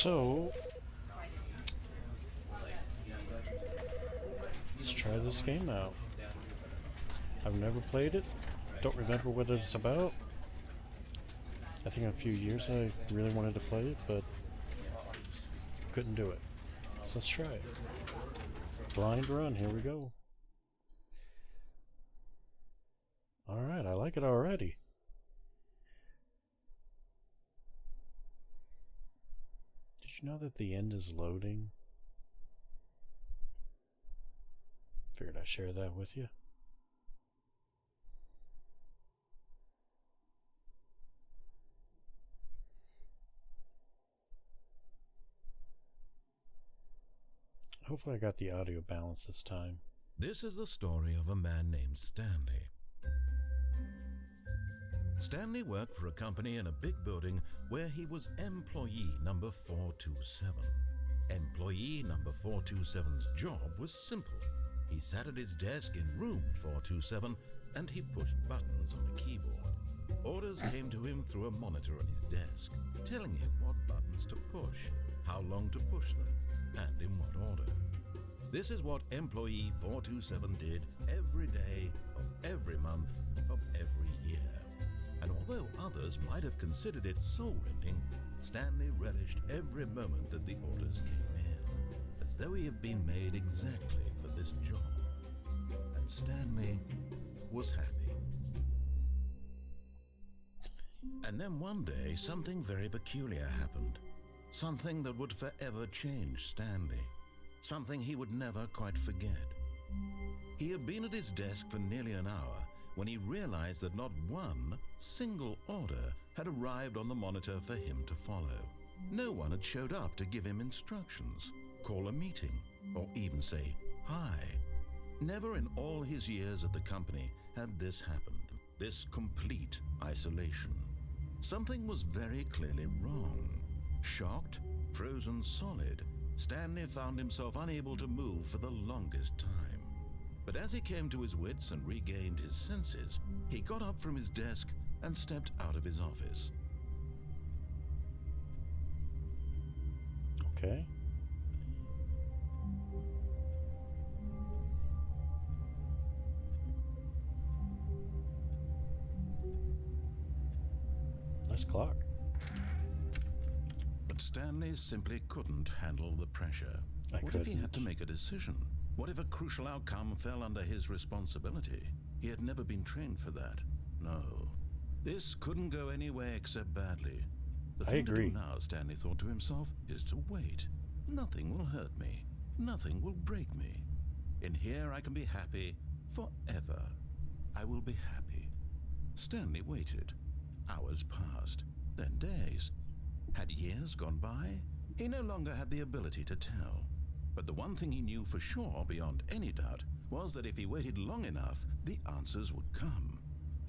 So, let's try this game out. I've never played it, don't remember what it's about. I think in a few years I really wanted to play it, but couldn't do it. So let's try it. Blind run, here we go. Alright, I like it already. Did you know that the end is loading? Figured I'd share that with you. Hopefully I got the audio balance this time. This is the story of a man named Stanley. Stanley worked for a company in a big building where he was employee number 427. Employee number 427's job was simple. He sat at his desk in room 427 and he pushed buttons on a keyboard. Orders came to him through a monitor on his desk, telling him what buttons to push, how long to push them, and in what order. This is what employee 427 did every day of every month of every year. And although others might have considered it soul-rending, Stanley relished every moment that the orders came in, as though he had been made exactly for this job. And Stanley was happy. And then one day, something very peculiar happened. Something that would forever change Stanley. Something he would never quite forget. He had been at his desk for nearly an hour when he realized that not one single order had arrived on the monitor for him to follow. No one had showed up to give him instructions, call a meeting, or even say hi. Never in all his years at the company had this happened, this complete isolation. Something was very clearly wrong. Shocked, frozen solid, Stanley found himself unable to move for the longest time. But as he came to his wits and regained his senses, he got up from his desk and stepped out of his office. Okay. Nice clock. But Stanley simply couldn't handle the pressure. What if he had to make a decision? What if a crucial outcome fell under his responsibility? He had never been trained for that. No. This couldn't go anywhere except badly. The thing to do now, Stanley thought to himself, is to wait. Nothing will hurt me. Nothing will break me. In here I can be happy forever. I will be happy. Stanley waited. Hours passed, then days. Had years gone by? He no longer had the ability to tell. But the one thing he knew for sure, beyond any doubt, was that if he waited long enough, the answers would come.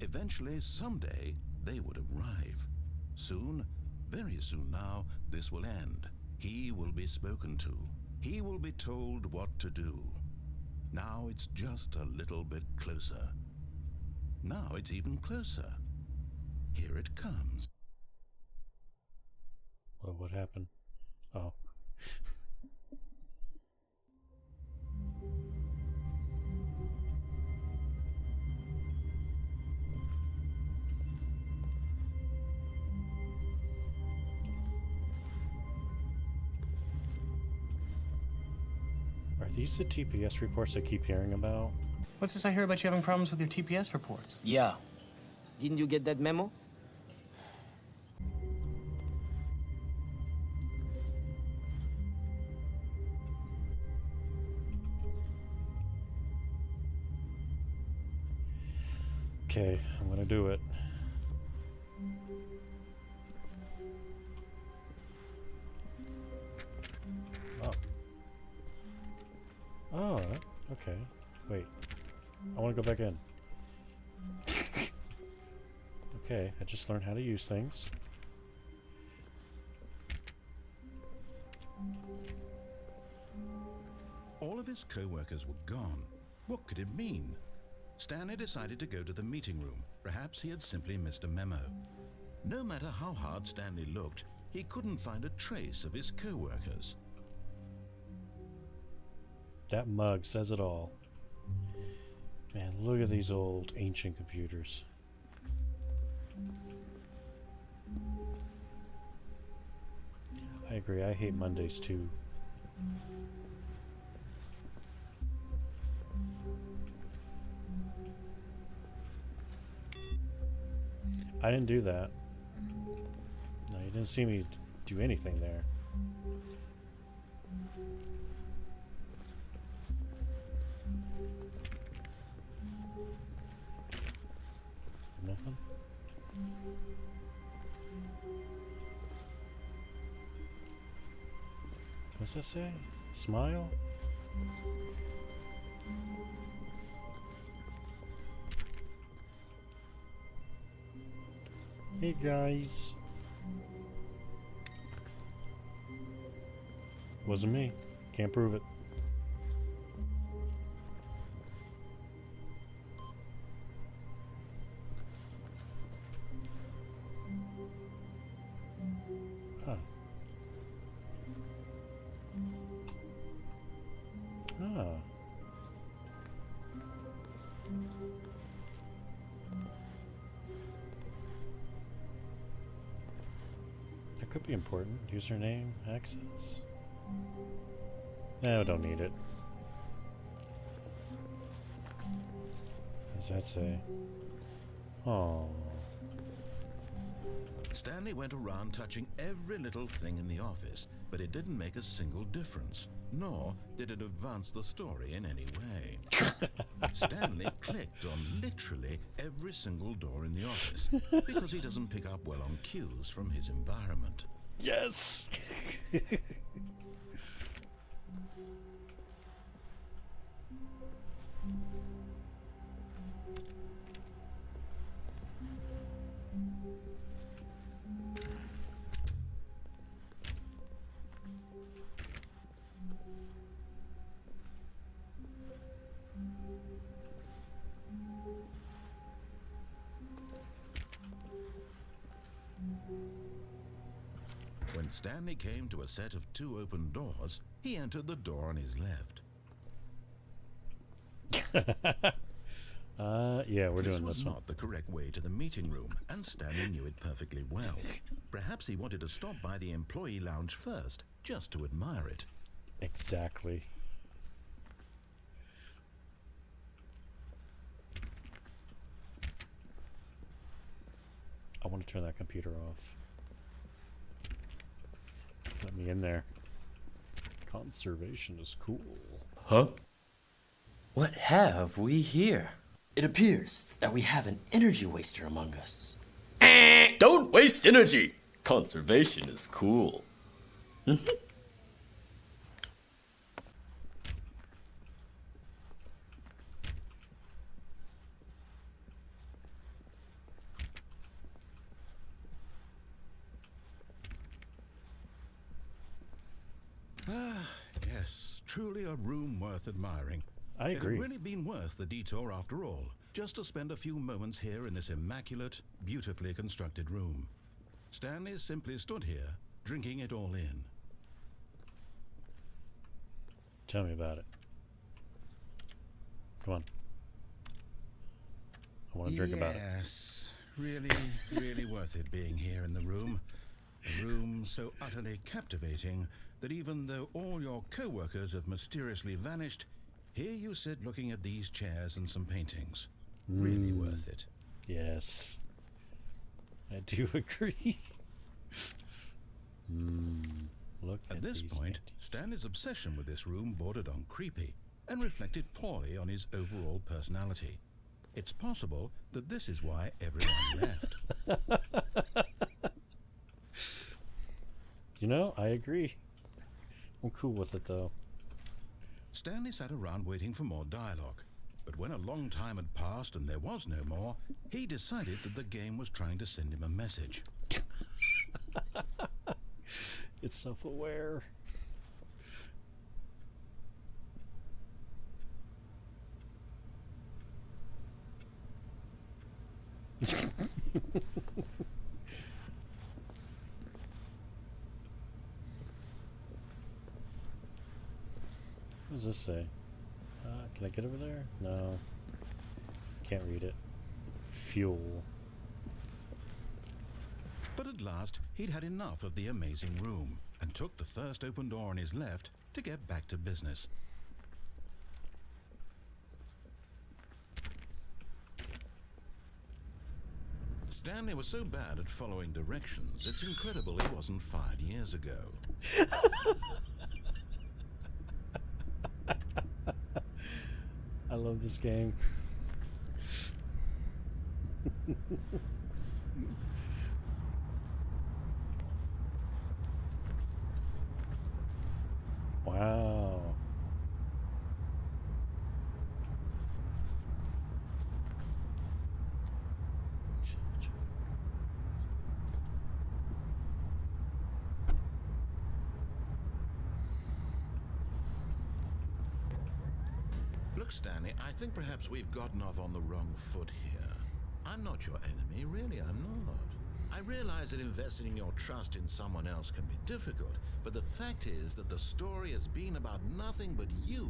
Eventually, someday, they would arrive. Soon, very soon now, this will end. He will be spoken to. He will be told what to do. Now it's just a little bit closer. Now it's even closer. Here it comes. Well, what happened? Oh. Are these the TPS reports I keep hearing about? What's this I hear about you having problems with your TPS reports? Yeah. Didn't you get that memo? Okay, I'm gonna do it. Oh. Oh, okay. Wait. I want to go back in. Okay, I just learned how to use things. All of his co-workers were gone. What could it mean? Stanley decided to go to the meeting room. Perhaps he had simply missed a memo. No matter how hard Stanley looked, he couldn't find a trace of his co-workers. That mug says it all. Man, look at these old ancient computers. I agree, I hate Mondays too. I didn't do that. No, you didn't see me do anything there. Nothing? What's that say? Smile? Hey guys. Wasn't me. Can't prove it. Huh. Ah. That could be important. Username, access. No, don't need it. What does that say? Oh. Stanley went around touching every little thing in the office, but it didn't make a single difference, nor did it advance the story in any way. Stanley clicked on literally every single door in the office, because he doesn't pick up well on cues from his environment. Yes! When Stanley came to a set of 2 open doors, he entered the door on his left. Yeah, we're doing This this was one. not the correct way to the meeting room, and Stanley knew it perfectly well. Perhaps he wanted to stop by the employee lounge first, just to admire it. Exactly. I want to turn that computer off. Let me in there. Conservation is cool. Huh? What have we here? It appears that we have an energy waster among us. Don't waste energy! Conservation is cool. Ah, yes, truly a room worth admiring. I agree. It had really been worth the detour after all, just to spend a few moments here in this immaculate, beautifully constructed room. Stanley simply stood here, drinking it all in. Tell me about it. Come on. I want to drink about it. Yes, really worth it being here in the room. A room so utterly captivating that even though all your co-workers have mysteriously vanished, here you sit looking at these chairs and some paintings. Really worth it. Yes. I do agree. Look At this these point, panties. Stanley's obsession with this room bordered on creepy and reflected poorly on his overall personality. It's possible that this is why everyone left. You know, I agree. I'm cool with it though. Stanley sat around waiting for more dialogue, but when a long time had passed and there was no more, he decided that the game was trying to send him a message. It's self-aware. What does this say? Can I get over there? No. Can't read it. Fuel. But at last, he'd had enough of the amazing room and took the first open door on his left to get back to business. Stanley was so bad at following directions, it's incredible he wasn't fired years ago. I love this game. Wow. Look, Stanley, I think perhaps we've gotten off on the wrong foot here. I'm not your enemy, really, I'm not. I realize that investing your trust in someone else can be difficult, but the fact is that the story has been about nothing but you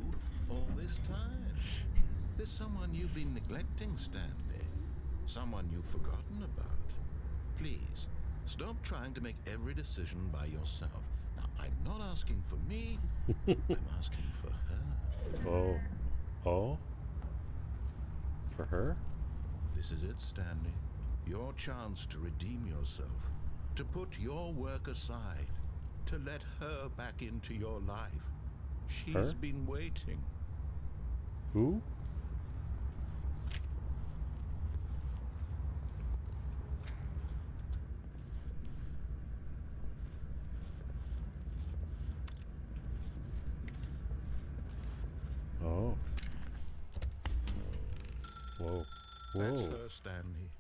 all this time. There's someone you've been neglecting, Stanley. Someone you've forgotten about. Please, stop trying to make every decision by yourself. Now, I'm not asking for me, I'm asking for her. Oh. Oh? For her? This is it, Stanley. Your chance to redeem yourself, to put your work aside, to let her back into your life. She's Her? been waiting. Who? Oh. Whoa. That's Whoa. her, Stanley.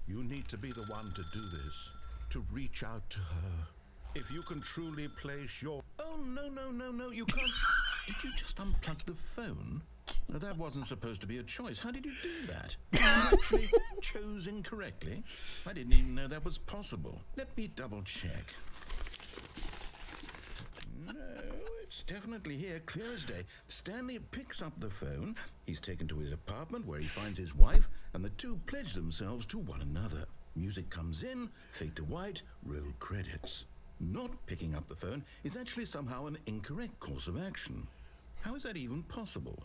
You need to be the one to do this, to reach out to her. If you can truly place your... Oh, no, you can't... Did you just unplug the phone? No, that wasn't supposed to be a choice. How did you do that? You actually chose incorrectly? I didn't even know that was possible. Let me double check. No, it's definitely here, clear as day. Stanley picks up the phone. He's taken to his apartment where he finds his wife, and the two pledge themselves to one another. Music comes in, fade to white, roll credits. Not picking up the phone is actually somehow an incorrect course of action. How is that even possible?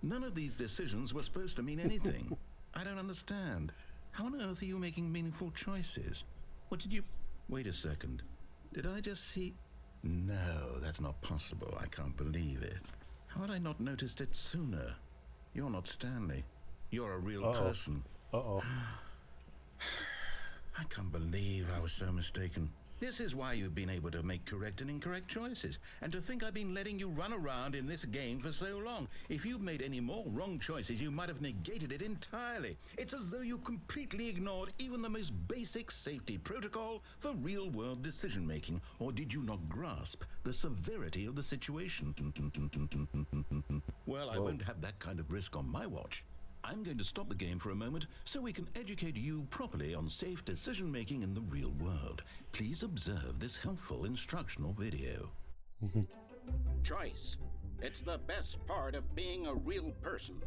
None of these decisions were supposed to mean anything. I don't understand. How on earth are you making meaningful choices? What did you... Wait a second. Did I just see... No, that's not possible. I can't believe it. How had I not noticed it sooner? You're not Stanley. You're a real person. Uh-oh. I can't believe I was so mistaken. This is why you've been able to make correct and incorrect choices. And to think I've been letting you run around in this game for so long. If you'd made any more wrong choices, you might have negated it entirely. It's as though you completely ignored even the most basic safety protocol for real-world decision-making. Or did you not grasp the severity of the situation? Well, I won't have that kind of risk on my watch. I'm going to stop the game for a moment so we can educate you properly on safe decision-making in the real world. Please observe this helpful instructional video. Choice. It's the best part of being a real person,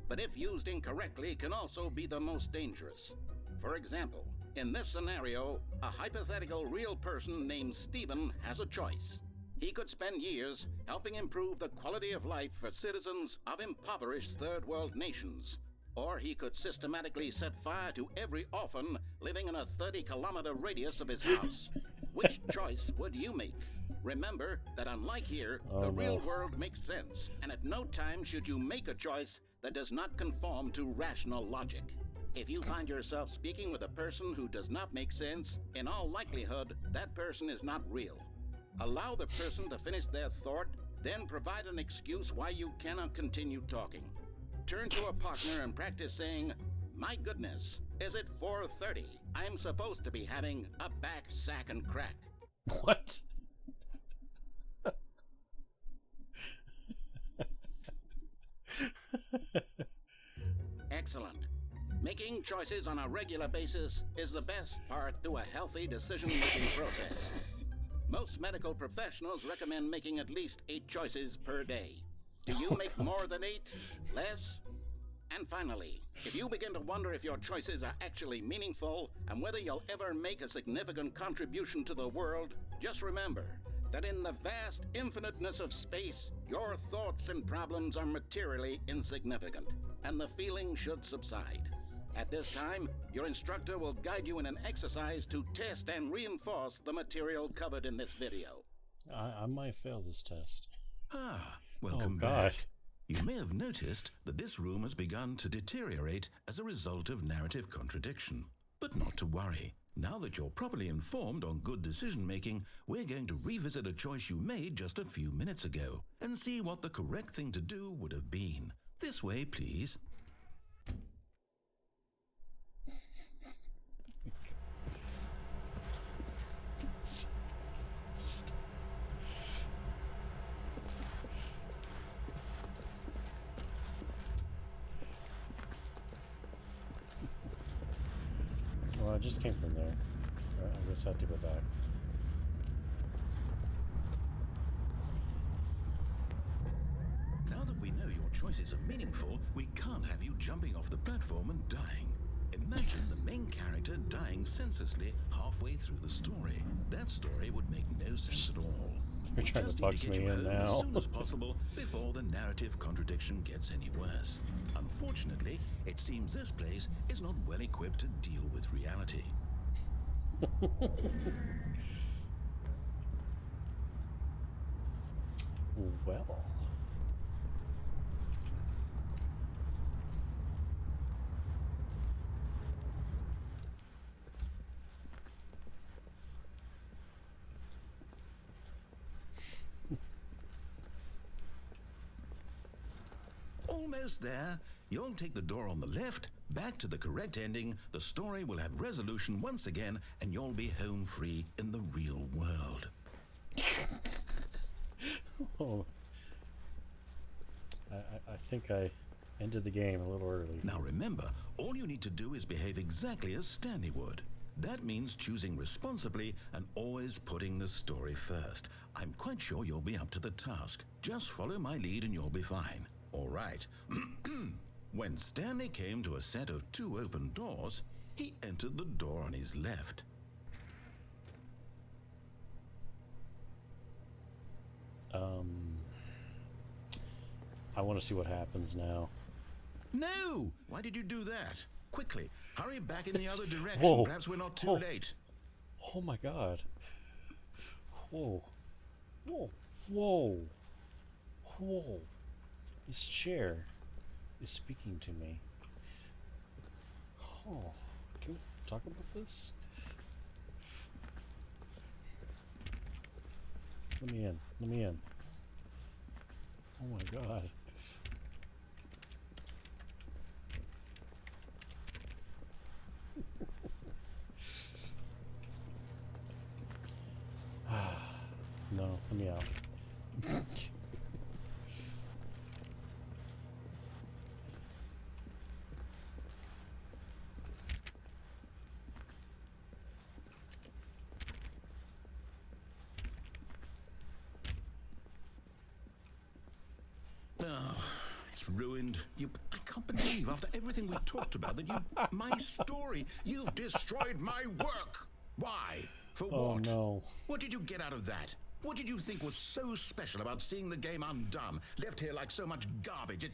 but if used incorrectly can also be the most dangerous. For example, in this scenario, a hypothetical real person named Stephen has a choice. He could spend years helping improve the quality of life for citizens of impoverished third world nations. Or he could systematically set fire to every orphan living in a 30-kilometer radius of his house. Which choice would you make? Remember that unlike here, the real world makes sense, and at no time should you make a choice that does not conform to rational logic. If you find yourself speaking with a person who does not make sense, in all likelihood, that person is not real. Allow the person to finish their thought, then provide an excuse why you cannot continue talking. Turn to a partner and practice saying, "My goodness, is it 4:30? I'm supposed to be having a back, sack, and crack." What? Excellent. Making choices on a regular basis is the best part to a healthy decision-making process. Most medical professionals recommend making at least 8 choices per day. Do you make more than 8? Less? And finally, if you begin to wonder if your choices are actually meaningful and whether you'll ever make a significant contribution to the world, just remember that in the vast infiniteness of space, your thoughts and problems are materially insignificant, and the feeling should subside. At this time, your instructor will guide you in an exercise to test and reinforce the material covered in this video. I might fail this test. Ah, welcome God. back. You may have noticed that this room has begun to deteriorate as a result of narrative contradiction. But not to worry. Now that you're properly informed on good decision-making, we're going to revisit a choice you made just a few minutes ago and see what the correct thing to do would have been. This way, please. Well, I just came from there. I guess I have to go back. Now that we know your choices are meaningful, we can't have you jumping off the platform and dying. Imagine the main character dying senselessly halfway through the story. That story would make no sense at all. You're We trying to just need box get me you in home now. as soon as possible before the narrative contradiction gets any worse. Unfortunately, it seems this place is not well equipped to deal with reality. Well. Almost there. You'll take the door on the left, back to the correct ending, the story will have resolution once again, and you'll be home free in the real world. Oh. I think I ended the game a little early. Now remember, all you need to do is behave exactly as Stanley would. That means choosing responsibly and always putting the story first. I'm quite sure you'll be up to the task. Just follow my lead and you'll be fine. All right. When Stanley came to a set of 2 open doors, he entered the door on his left. I want to see what happens now. No! Why did you do that? Quickly, hurry back in the other direction. Whoa. Perhaps we're not too Oh. late. Oh my god. Whoa. Whoa. Whoa. Whoa. This chair is speaking to me. Oh. Can we talk about this? Let me in. Let me in. Oh my god. No, let me out. Oh, it's ruined. I can't believe after everything we talked about that my story, you've destroyed my work. Why? For Oh what? no. What did you get out of that? What did you think was so special about seeing the game undone, left here like so much garbage?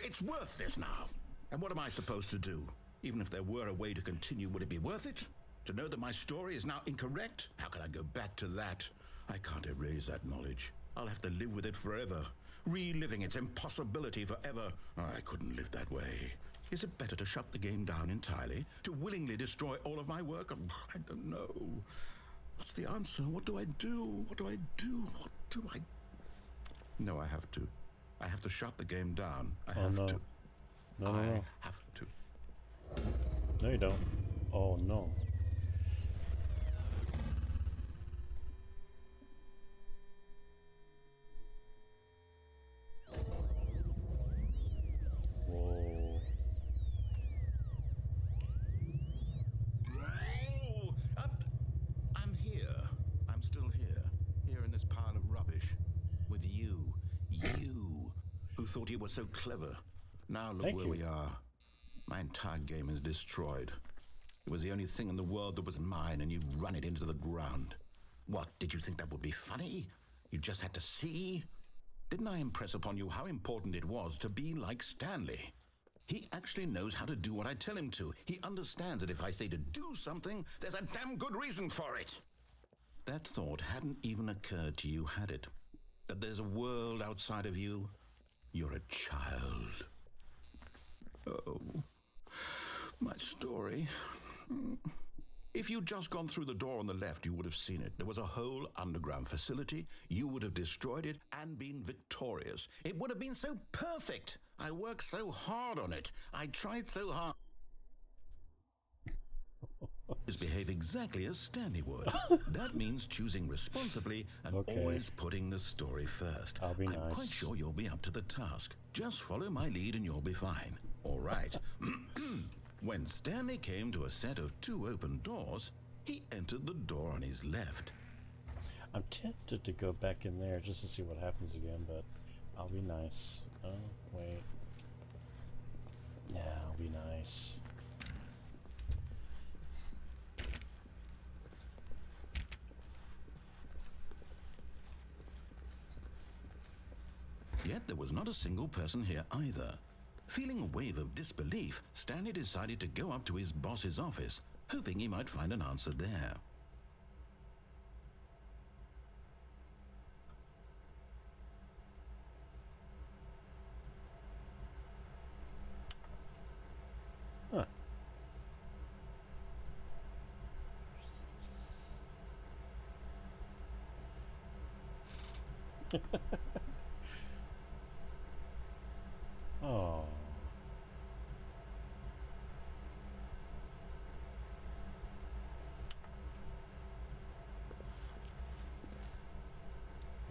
It's worthless now. And what am I supposed to do? Even if there were a way to continue, would it be worth it? To know that my story is now incorrect? How can I go back to that? I can't erase that knowledge. I'll have to live with it forever. Reliving its impossibility forever. I couldn't live that way. Is it better to shut the game down entirely? To willingly destroy all of my work? I don't know. What's the answer? What do I do? What do I do? What do I... No, I have to. I have to shut the game down. I have to. No, I no. have to. No, you don't. Oh no. Whoa. I'm here. I'm still here. Here in this pile of rubbish. With you. You, who thought you were so clever. Now look Thank where you. we are. My entire game is destroyed. It was the only thing in the world that was mine, and you've run it into the ground. What, did you think that would be funny? You just had to see? Didn't I impress upon you how important it was to be like Stanley? He actually knows how to do what I tell him to. He understands that if I say to do something, there's a damn good reason for it. That thought hadn't even occurred to you, had it? That there's a world outside of you? You're a child. Oh, my story. If you'd just gone through the door on the left, you would have seen it. There was a whole underground facility. You would have destroyed it and been victorious. It would have been so perfect. I worked so hard on it. I tried so hard. Behave exactly as Stanley would. That means choosing responsibly and always putting the story first. I'll be nice. I'm quite sure you'll be up to the task. Just follow my lead and you'll be fine. All right. When Stanley came to a set of 2 open doors, he entered the door on his left. I'm tempted to go back in there just to see what happens again, but I'll be nice. Oh, wait. Yeah, I'll be nice. Yet there was not a single person here either. Feeling a wave of disbelief, Stanley decided to go up to his boss's office, hoping he might find an answer there. Huh. Oh.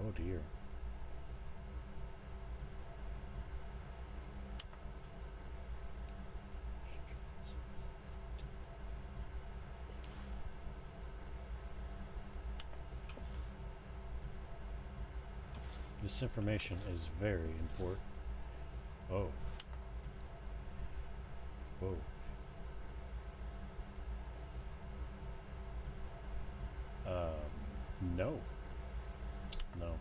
Oh dear. This information is very important. Oh. Whoa. No. No.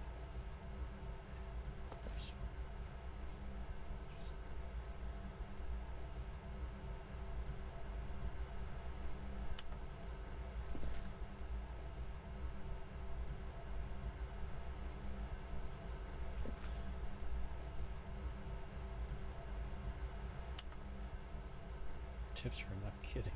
Tips for not kidding.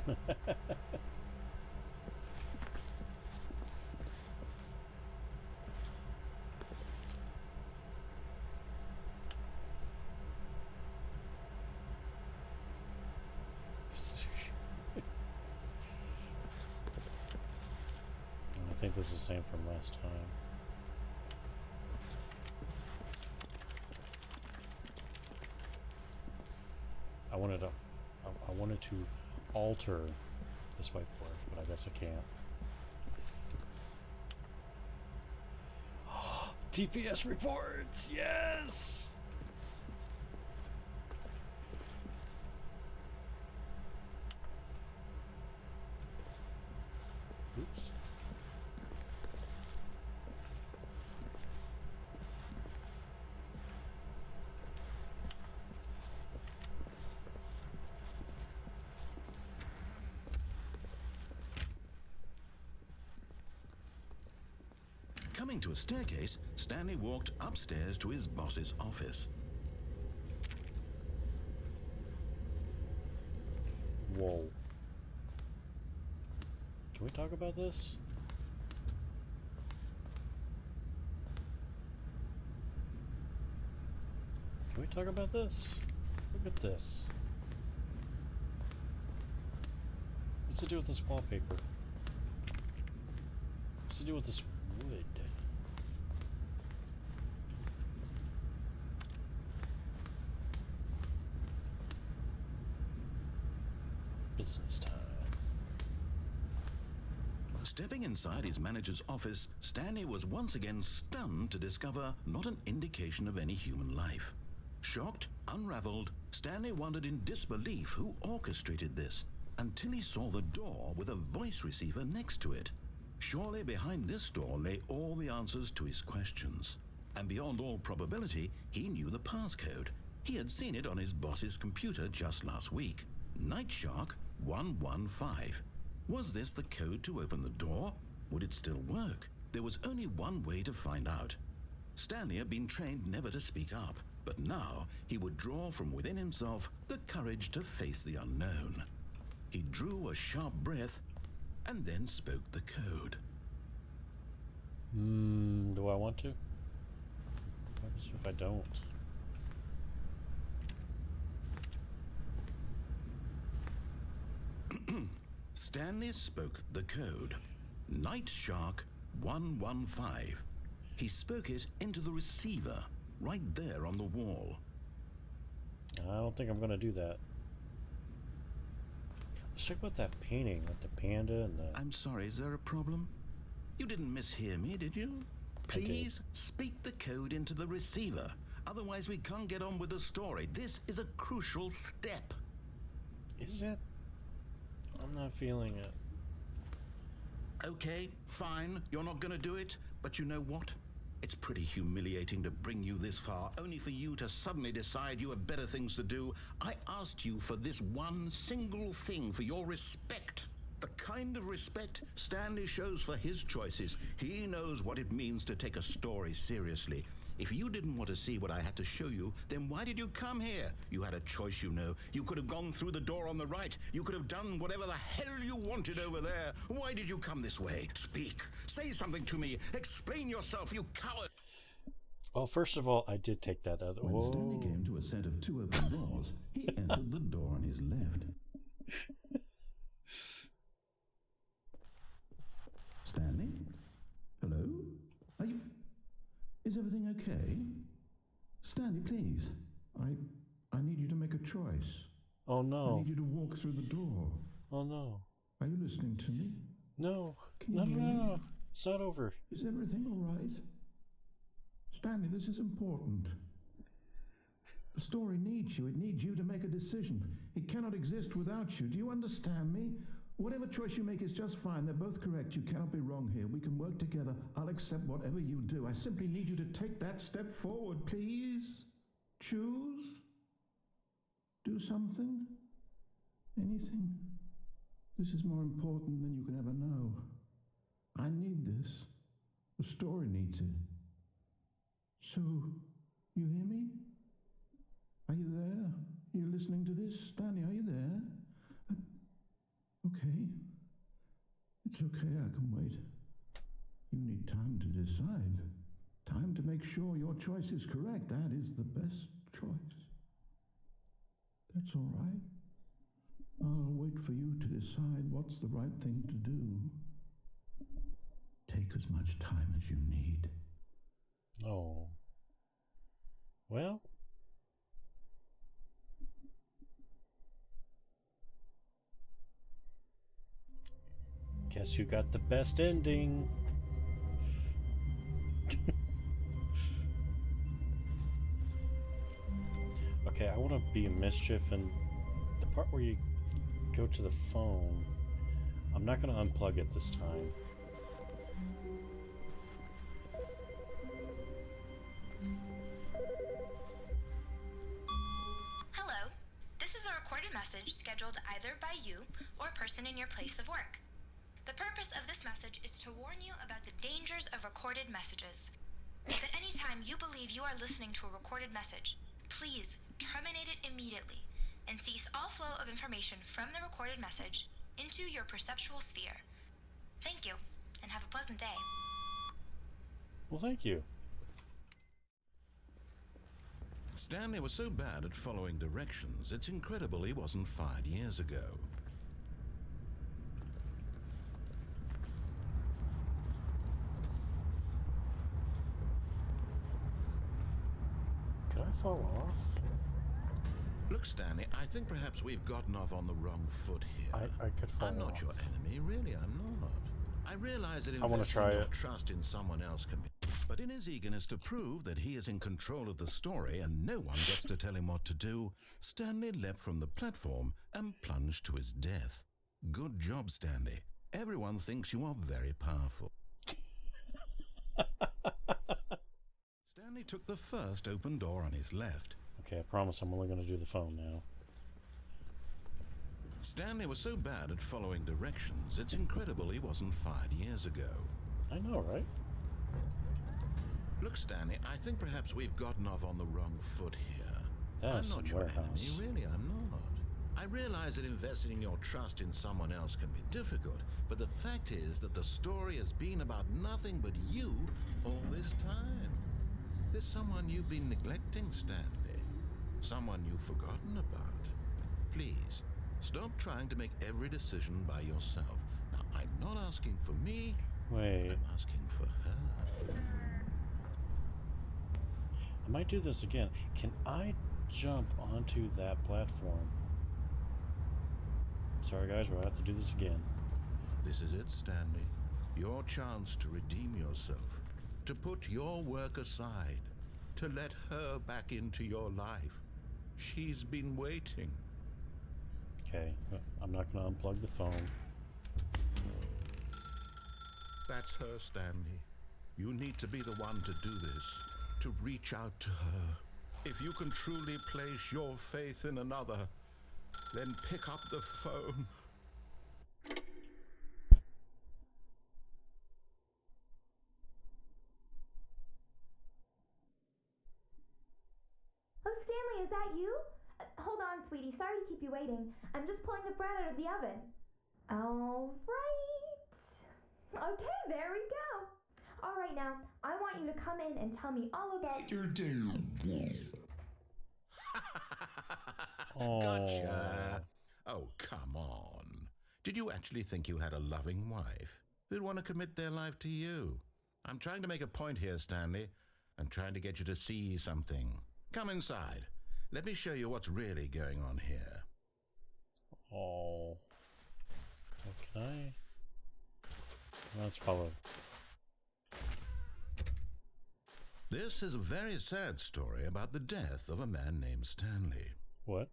I think this is the same from last time. I wanted to alter this whiteboard, but I guess I can't. TPS reports, yes! Oops. Coming to a staircase, Stanley walked upstairs to his boss's office. Whoa. Can we talk about this? Can we talk about this? Look at this. What's to do with this wallpaper? What's to do with this wood? Business time. Stepping inside his manager's office, Stanley was once again stunned to discover not an indication of any human life. Shocked, unraveled, Stanley wondered in disbelief who orchestrated this, until he saw the door with a voice receiver next to it. Surely behind this door lay all the answers to his questions. And beyond all probability, he knew the passcode. He had seen it on his boss's computer just last week. Nightshark 115. Was this the code to open the door? Would it still work? There was only one way to find out. Stanley had been trained never to speak up, but now he would draw from within himself the courage to face the unknown. He drew a sharp breath and then spoke the code. Do I want to? What happens if I don't? Stanley spoke the code. Nightshark 115. He spoke it into the receiver, right there on the wall. I don't think I'm gonna do that. Let's check out that painting with the panda and the... I'm sorry, is there a problem? You didn't mishear me, did you? Please speak the code into the receiver. Otherwise we can't get on with the story. This is a crucial step. Is it? I'm not feeling it. Okay, fine, you're not gonna do it, but you know what? It's pretty humiliating to bring you this far, only for you to suddenly decide you have better things to do. I asked you for this one single thing, for your respect. The kind of respect Stanley shows for his choices. He knows what it means to take a story seriously. If you didn't want to see what I had to show you, then why did you come here? You had a choice, you know. You could have gone through the door on the right. You could have done whatever the hell you wanted over there. Why did you come this way? Speak. Say something to me. Explain yourself, you coward. Well, first of all, I did take that other... When Stanley came to a set of two open doors, he entered the door on his left. Stanley? Hello? Are you... Is everything okay? Stanley, please. I need you to make a choice. Oh I no. need you to walk through the door. Oh no. Are you listening to me? No. Can No, you no, hear me? no. It's not over. Is everything all right? Stanley, this is important. The story needs you. It needs you to make a decision. It cannot exist without you. Do you understand me? Whatever choice you make is just fine. They're both correct. You cannot be wrong here. We can work together. I'll accept whatever you do. I simply need you to take that step forward, please. Choose. Do something. Anything. This is more important than you can ever know. I need this. The story needs it. So, you hear me? Are you there? Are you listening to this? Stanley, are you there? Okay. It's okay, I can wait. You need time to decide. Time to make sure your choice is correct. That is the best choice. That's all right. I'll wait for you to decide what's the right thing to do. Take as much time as you need. Oh. Well. Guess you got the best ending. Okay, I want to be in mischief, and the part where you go to the phone, I'm not going to unplug it this time. Hello. This is a recorded message scheduled either by you or a person in your place of work. The purpose of this message is to warn you about the dangers of recorded messages. If at any time you believe you are listening to a recorded message, please terminate it immediately and cease all flow of information from the recorded message into your perceptual sphere. Thank you, and have a pleasant day. Well, thank you. Stanley was so bad at following directions, it's incredible he wasn't fired years ago. Could I fall off? Look, Stanley, I think perhaps we've gotten off on the wrong foot here. I could fall I'm not off. your enemy, really, I'm not. I realize that I wanna investing try your it. trust in someone else can be... But in his eagerness to prove that he is in control of the story and no one gets to tell him what to do, Stanley leapt from the platform and plunged to his death. Good job, Stanley. Everyone thinks you are very powerful. Stanley took the first open door on his left. Okay, I promise I'm only going to do the phone now. Stanley was so bad at following directions, it's incredible he wasn't fired years ago. I know, right? Look, Stanley, I think perhaps we've gotten off on the wrong foot here. That's I'm not some your warehouse. enemy, really, I'm not. I realize that investing your trust in someone else can be difficult, but the fact is that the story has been about nothing but you all this time. There's someone you've been neglecting, Stanley. Someone you've forgotten about. Please, stop trying to make every decision by yourself. Now, I'm not asking for me, Wait, I'm asking for her. I might do this again. Can I jump onto that platform? Sorry guys, we'll have to do this again. This is it, Stanley. Your chance to redeem yourself. To put your work aside. To let her back into your life. She's been waiting. Okay, I'm not going to unplug the phone. That's her, Stanley. You need to be the one to do this. To reach out to her. If you can truly place your faith in another, then pick up the phone. Oh, Stanley, is that you? Hold on, sweetie. Sorry to keep you waiting. I'm just pulling the bread out of the oven. All right. Okay, there we go. All right, now, I want you to come in and tell me all about your day. Gotcha. Oh, come on. Did you actually think you had a loving wife who'd want to commit their life to you? I'm trying to make a point here, Stanley. I'm trying to get you to see something. Come inside. Let me show you what's really going on here. Oh. Can I? Let's follow. This is a very sad story about the death of a man named Stanley. What?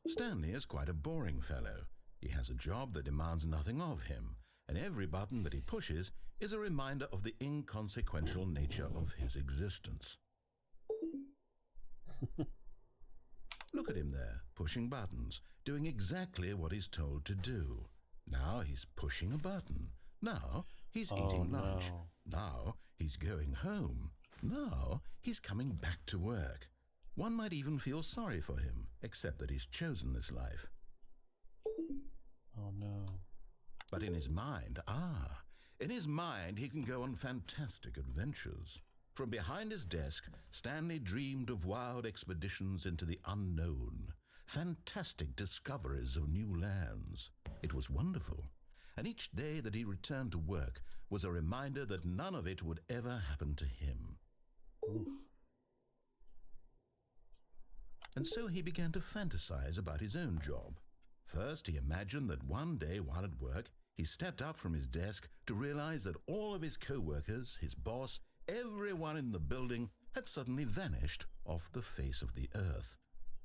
Stanley is quite a boring fellow. He has a job that demands nothing of him, and every button that he pushes is a reminder of the inconsequential nature of his existence. Look at him there, pushing buttons, doing exactly what he's told to do. Now he's pushing a button. Now he's eating lunch. No. Now he's going home. Now he's coming back to work. One might even feel sorry for him, except that he's chosen this life. Oh no. But in his mind, he can go on fantastic adventures. From behind his desk, Stanley dreamed of wild expeditions into the unknown, fantastic discoveries of new lands. It was wonderful, and each day that he returned to work was a reminder that none of it would ever happen to him. Oof. And so he began to fantasize about his own job. First, he imagined that one day while at work, he stepped up from his desk to realize that all of his co-workers, his boss, everyone in the building had suddenly vanished off the face of the earth.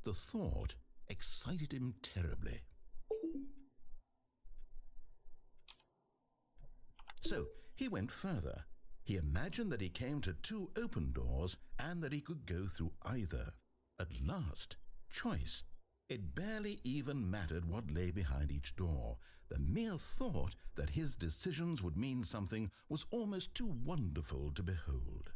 The thought excited him terribly. So he went further. He imagined that he came to two open doors and that he could go through either. At last, choice. It barely even mattered what lay behind each door. The mere thought that his decisions would mean something was almost too wonderful to behold.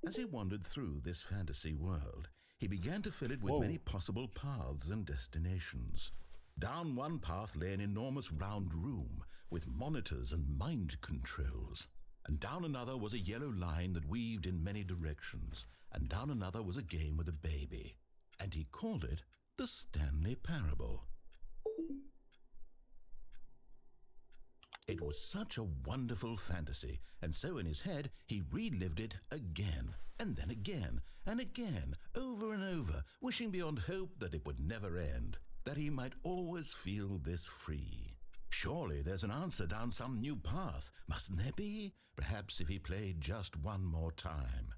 As he wandered through this fantasy world, he began to fill it with many possible paths and destinations. Down one path lay an enormous round room with monitors and mind controls. And down another was a yellow line that weaved in many directions. And down another was a game with a baby. And he called it the Stanley Parable. It was such a wonderful fantasy, and so in his head he relived it again, and then again, and again, over and over, wishing beyond hope that it would never end, that he might always feel this free. Surely there's an answer down some new path, mustn't there be? Perhaps if he played just one more time.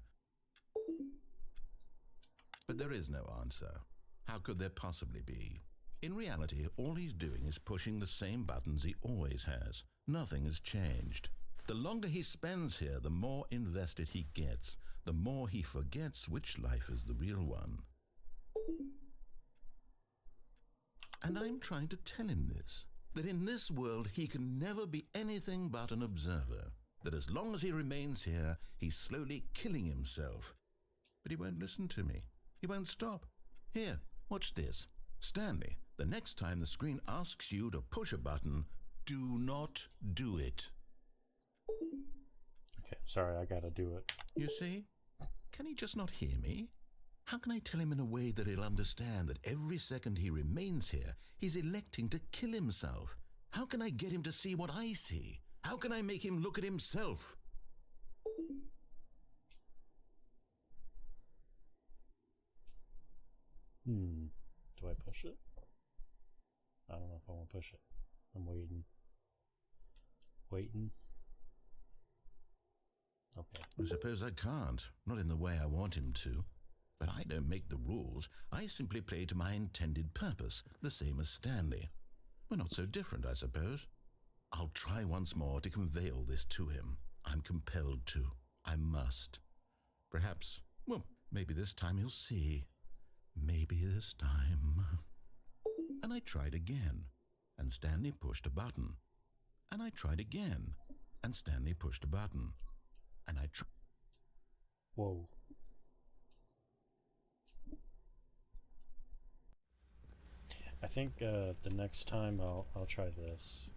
But there is no answer. How could there possibly be? In reality, all he's doing is pushing the same buttons he always has. Nothing has changed. The longer he spends here, the more invested he gets, the more he forgets which life is the real one. And I'm trying to tell him this, that in this world he can never be anything but an observer, that as long as he remains here, he's slowly killing himself. But he won't listen to me. He won't stop. Here, watch this. Stanley, the next time the screen asks you to push a button, do not do it. Okay, sorry, I gotta do it. You see? Can he just not hear me? How can I tell him in a way that he'll understand that every second he remains here, he's electing to kill himself? How can I get him to see what I see? How can I make him look at himself? Do I push it? I don't know if I want to push it. I'm waiting. Waiting. Okay. I suppose I can't. Not in the way I want him to. But I don't make the rules. I simply play to my intended purpose, the same as Stanley. We're not so different, I suppose. I'll try once more to convey all this to him. I'm compelled to. I must. Perhaps, well, maybe this time he'll see. Maybe this time. And I tried again, and Stanley pushed a button. And I tried again, and Stanley pushed a button. And I tried. Whoa. I think the next time I'll try this.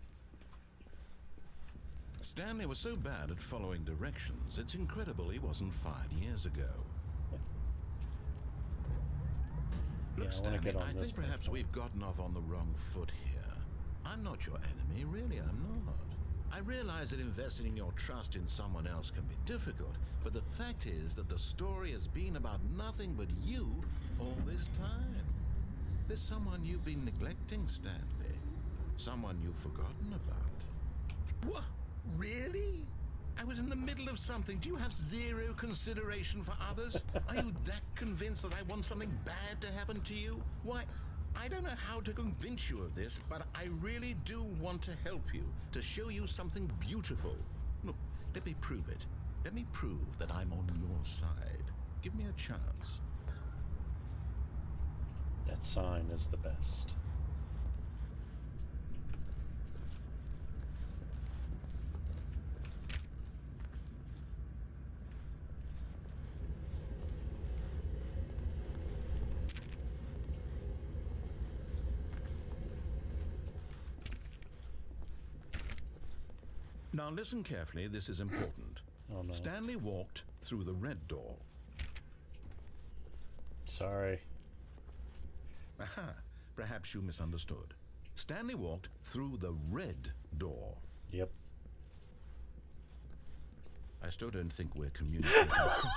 Stanley was so bad at following directions, it's incredible he wasn't 5 years ago. Look, Stanley, I think perhaps we've gotten off on the wrong foot here. I'm not your enemy, really, I'm not. I realize that investing your trust in someone else can be difficult, but the fact is that the story has been about nothing but you all this time. There's someone you've been neglecting, Stanley. Someone you've forgotten about. What? Really? I was in the middle of something. Do you have zero consideration for others? Are you that convinced that I want something bad to happen to you? Why, I don't know how to convince you of this, but I really do want to help you, to show you something beautiful. Look, let me prove it. Let me prove that I'm on your side. Give me a chance. That sign is the best. Now listen carefully, this is important. Oh no. Stanley walked through the red door. Sorry. Aha, perhaps you misunderstood. Stanley walked through the red door. Yep. I still don't think we're communicating properly.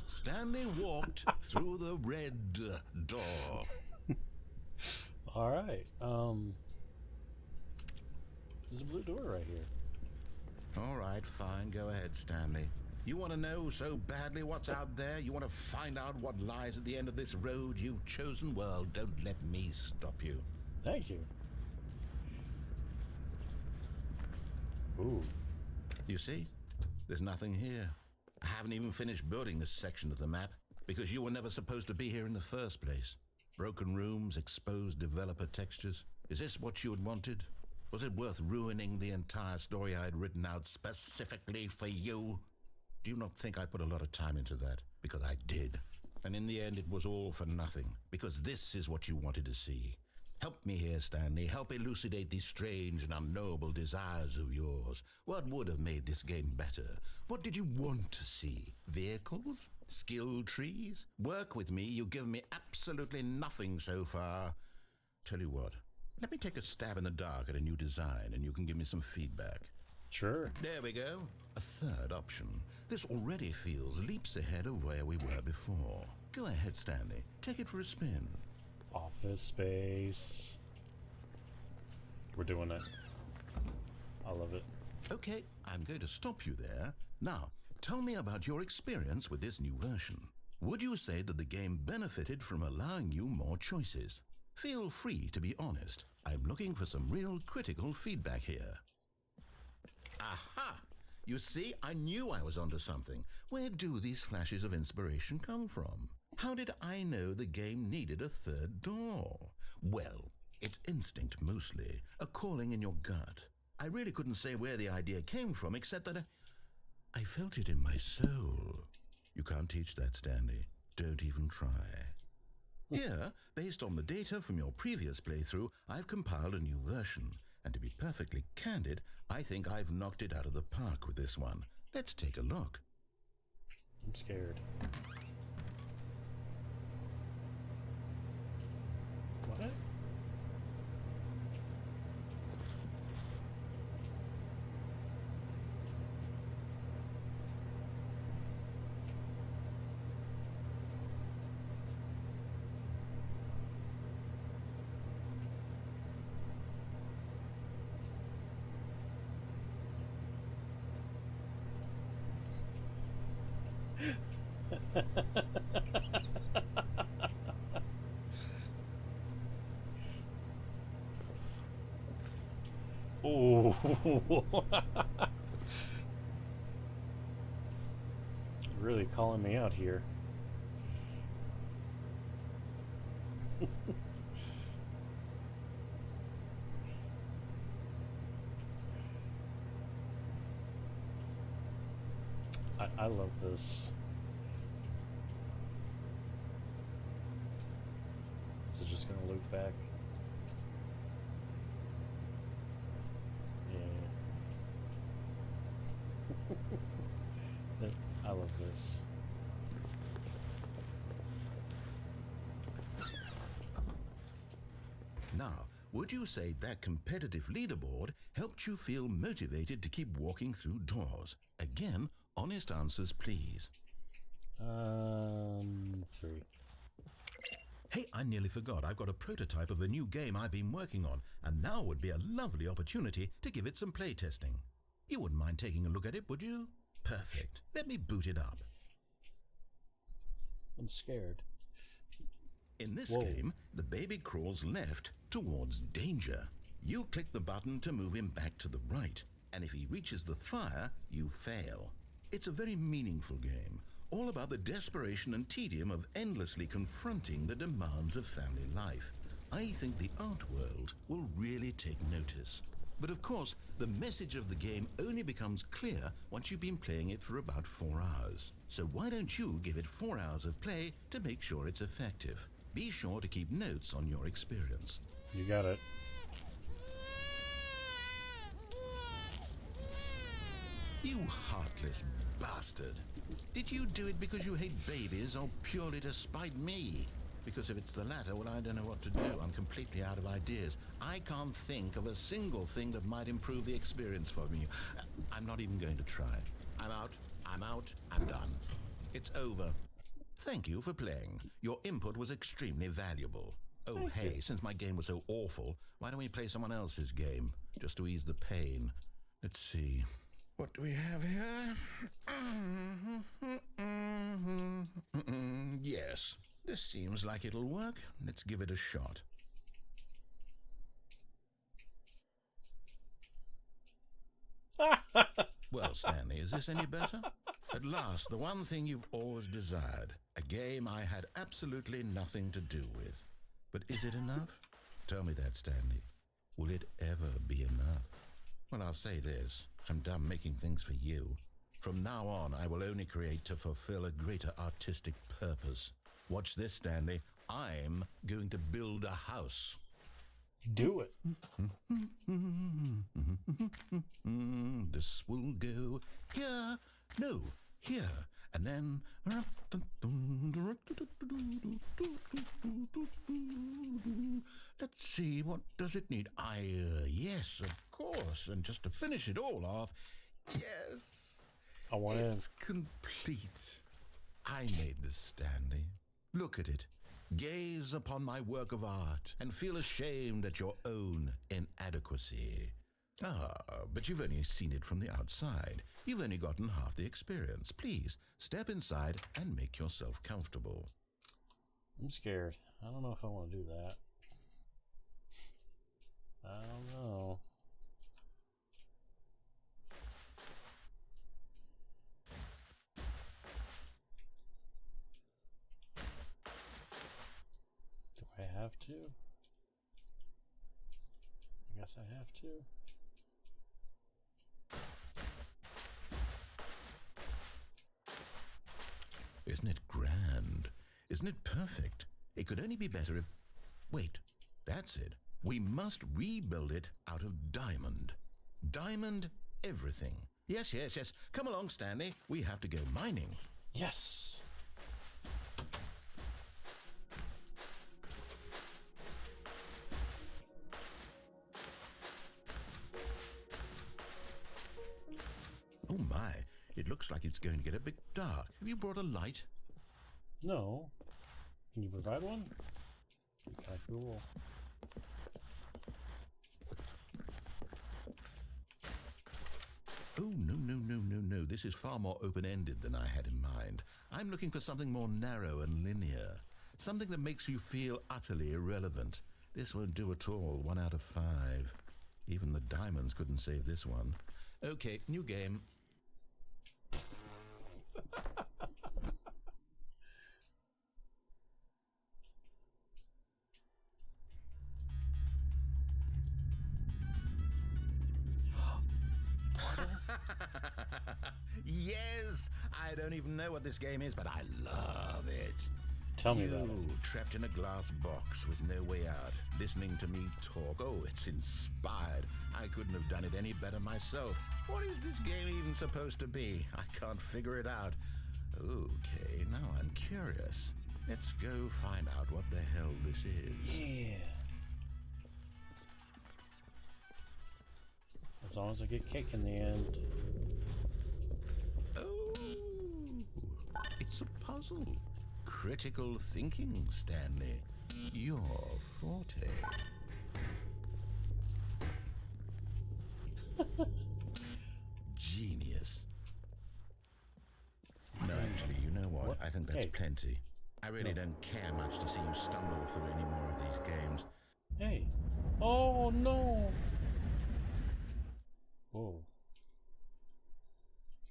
Stanley walked through the red door. All right. There's a blue door right here. All right, fine. Go ahead, Stanley. You want to know so badly what's out there? You want to find out what lies at the end of this road you've chosen? Well, don't let me stop you. Thank you. Ooh. You see? There's nothing here. I haven't even finished building this section of the map because you were never supposed to be here in the first place. Broken rooms, exposed developer textures. Is this what you had wanted? Was it worth ruining the entire story I had written out specifically for you? Do you not think I put a lot of time into that? Because I did. And in the end, it was all for nothing, because this is what you wanted to see. Help me here, Stanley. Help elucidate these strange and unknowable desires of yours. What would have made this game better? What did you want to see? Vehicles? Skill trees? Work with me. You've given me absolutely nothing so far. Tell you what, let me take a stab in the dark at a new design, and you can give me some feedback. Sure. There we go. A third option. This already feels leaps ahead of where we were before. Go ahead, Stanley. Take it for a spin. Office space. We're doing it. I love it. Okay, I'm going to stop you there. Now, tell me about your experience with this new version. Would you say that the game benefited from allowing you more choices? Feel free to be honest. I'm looking for some real critical feedback here. Aha! You see, I knew I was onto something. Where do these flashes of inspiration come from? How did I know the game needed a third door? Well, it's instinct mostly, a calling in your gut. I really couldn't say where the idea came from, except that I felt it in my soul. You can't teach that, Stanley. Don't even try. Here, based on the data from your previous playthrough, I've compiled a new version. And to be perfectly candid, I think I've knocked it out of the park with this one. Let's take a look. I'm scared. What? Oh, really calling me out here. I love this. Is it just gonna loop back? Yeah. I love this. Now, would you say that competitive leaderboard helped you feel motivated to keep walking through doors? Again, honest answers, please. 3. Hey, I nearly forgot. I've got a prototype of a new game I've been working on, and now would be a lovely opportunity to give it some playtesting. You wouldn't mind taking a look at it, would you? Perfect. Let me boot it up. I'm scared. In this game, the baby crawls left towards danger. You click the button to move him back to the right, and if he reaches the fire, you fail. It's a very meaningful game, all about the desperation and tedium of endlessly confronting the demands of family life. I think the art world will really take notice. But of course, the message of the game only becomes clear once you've been playing it for about 4 hours. So why don't you give it 4 hours of play to make sure it's effective? Be sure to keep notes on your experience. You got it. You heartless bastard. Did you do it because you hate babies or purely to spite me? Because if it's the latter, well, I don't know what to do. I'm completely out of ideas. I can't think of a single thing that might improve the experience for me. I'm not even going to try. I'm out. I'm done. It's over. Thank you for playing. Your input was extremely valuable. Oh, hey, since my game was so awful, why don't we play someone else's game, just to ease the pain? Let's see. What do we have here? Yes, this seems like it'll work. Let's give it a shot. Well, Stanley, is this any better? At last, the one thing you've always desired. A game I had absolutely nothing to do with. But is it enough? Tell me that, Stanley. Will it ever be enough? Well, I'll say this. I'm done making things for you. From now on, I will only create to fulfill a greater artistic purpose. Watch this, Stanley. I'm going to build a house. Do it. This will go here. No, here. And then... Let's see, what does it need? Yes, of course. And just to finish it all off, yes. I want It's complete. I made this, Stanley. Look at it. Gaze upon my work of art and feel ashamed at your own inadequacy. But you've only seen it from the outside. You've only gotten half the experience. Please, step inside and make yourself comfortable. I'm scared. I don't know if I want to do that. I don't know. Do I have to? I guess I have to. Isn't it grand? Isn't it perfect? It could only be better if... Wait, that's it. We must rebuild it out of diamond. Diamond everything. Yes. Come along, Stanley. We have to go mining. Yes! Oh my, it looks like it's going to get a bit dark. Have you brought a light? No. Can you provide one? Kinda cool. Oh, no. This is far more open-ended than I had in mind. I'm looking for something more narrow and linear. Something that makes you feel utterly irrelevant. This won't do at all. 1 out of 5. Even the diamonds couldn't save this one. Okay, new game. Yes! I don't even know what this game is, but I love it. Tell me about it. You, trapped in a glass box with no way out, listening to me talk. Oh, it's inspired. I couldn't have done it any better myself. What is this game even supposed to be? I can't figure it out. Okay, now I'm curious. Let's go find out what the hell this is. Yeah. As long as I get cake in the end. Oh, it's a puzzle. Critical thinking, Stanley. Your forte. Genius. No, actually, you know what? I think that's Hey. plenty. I really don't care much to see you stumble through any more of these games. Hey. Oh no. Whoa.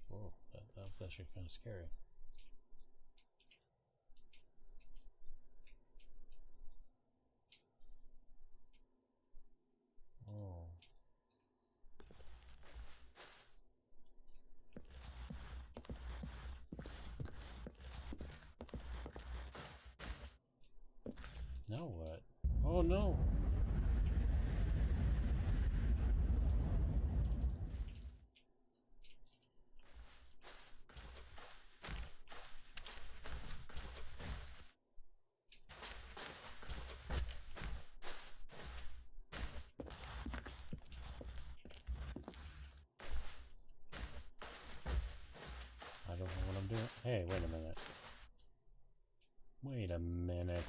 Whoa. That was actually kind of scary. Oh. Now what? Oh no! I don't know what I'm doing. Hey, wait a minute. Wait a minute.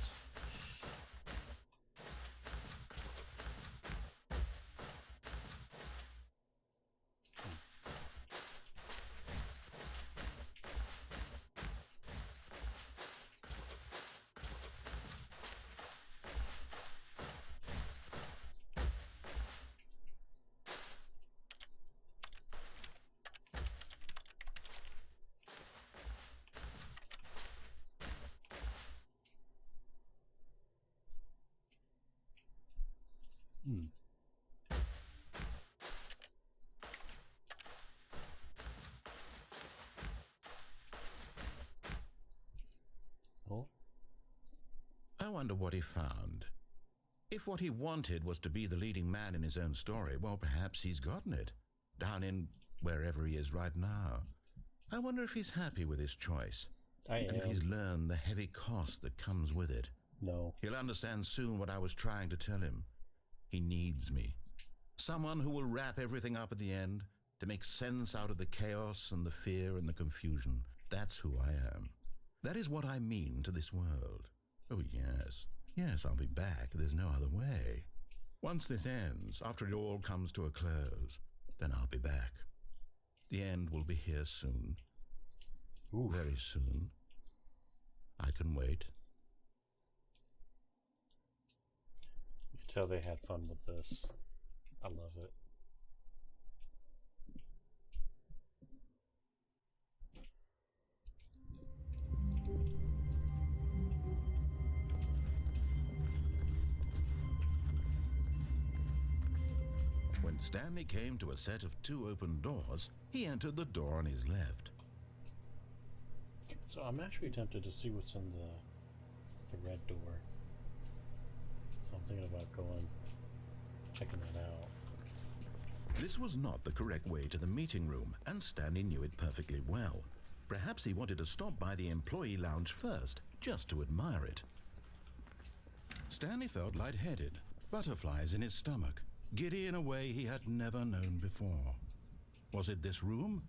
I wonder what he found. If what he wanted was to be the leading man in his own story, well, perhaps he's gotten it, down in wherever he is right now. I wonder if he's happy with his choice. And if he's learned the heavy cost that comes with it. No. He'll understand soon what I was trying to tell him. He needs me. Someone who will wrap everything up at the end, to make sense out of the chaos and the fear and the confusion. That's who I am. That is what I mean to this world. Oh, yes. Yes, I'll be back. There's no other way. Once this ends, after it all comes to a close, then I'll be back. The end will be here soon. Ooh. Very soon. I can wait. You can tell they had fun with this. I love it. When Stanley came to a set of 2 open doors, he entered the door on his left. So I'm actually tempted to see what's in the red door. So I'm thinking about checking that out. This was not the correct way to the meeting room, and Stanley knew it perfectly well. Perhaps he wanted to stop by the employee lounge first, just to admire it. Stanley felt lightheaded, butterflies in his stomach, giddy in a way he had never known before. Was it this room?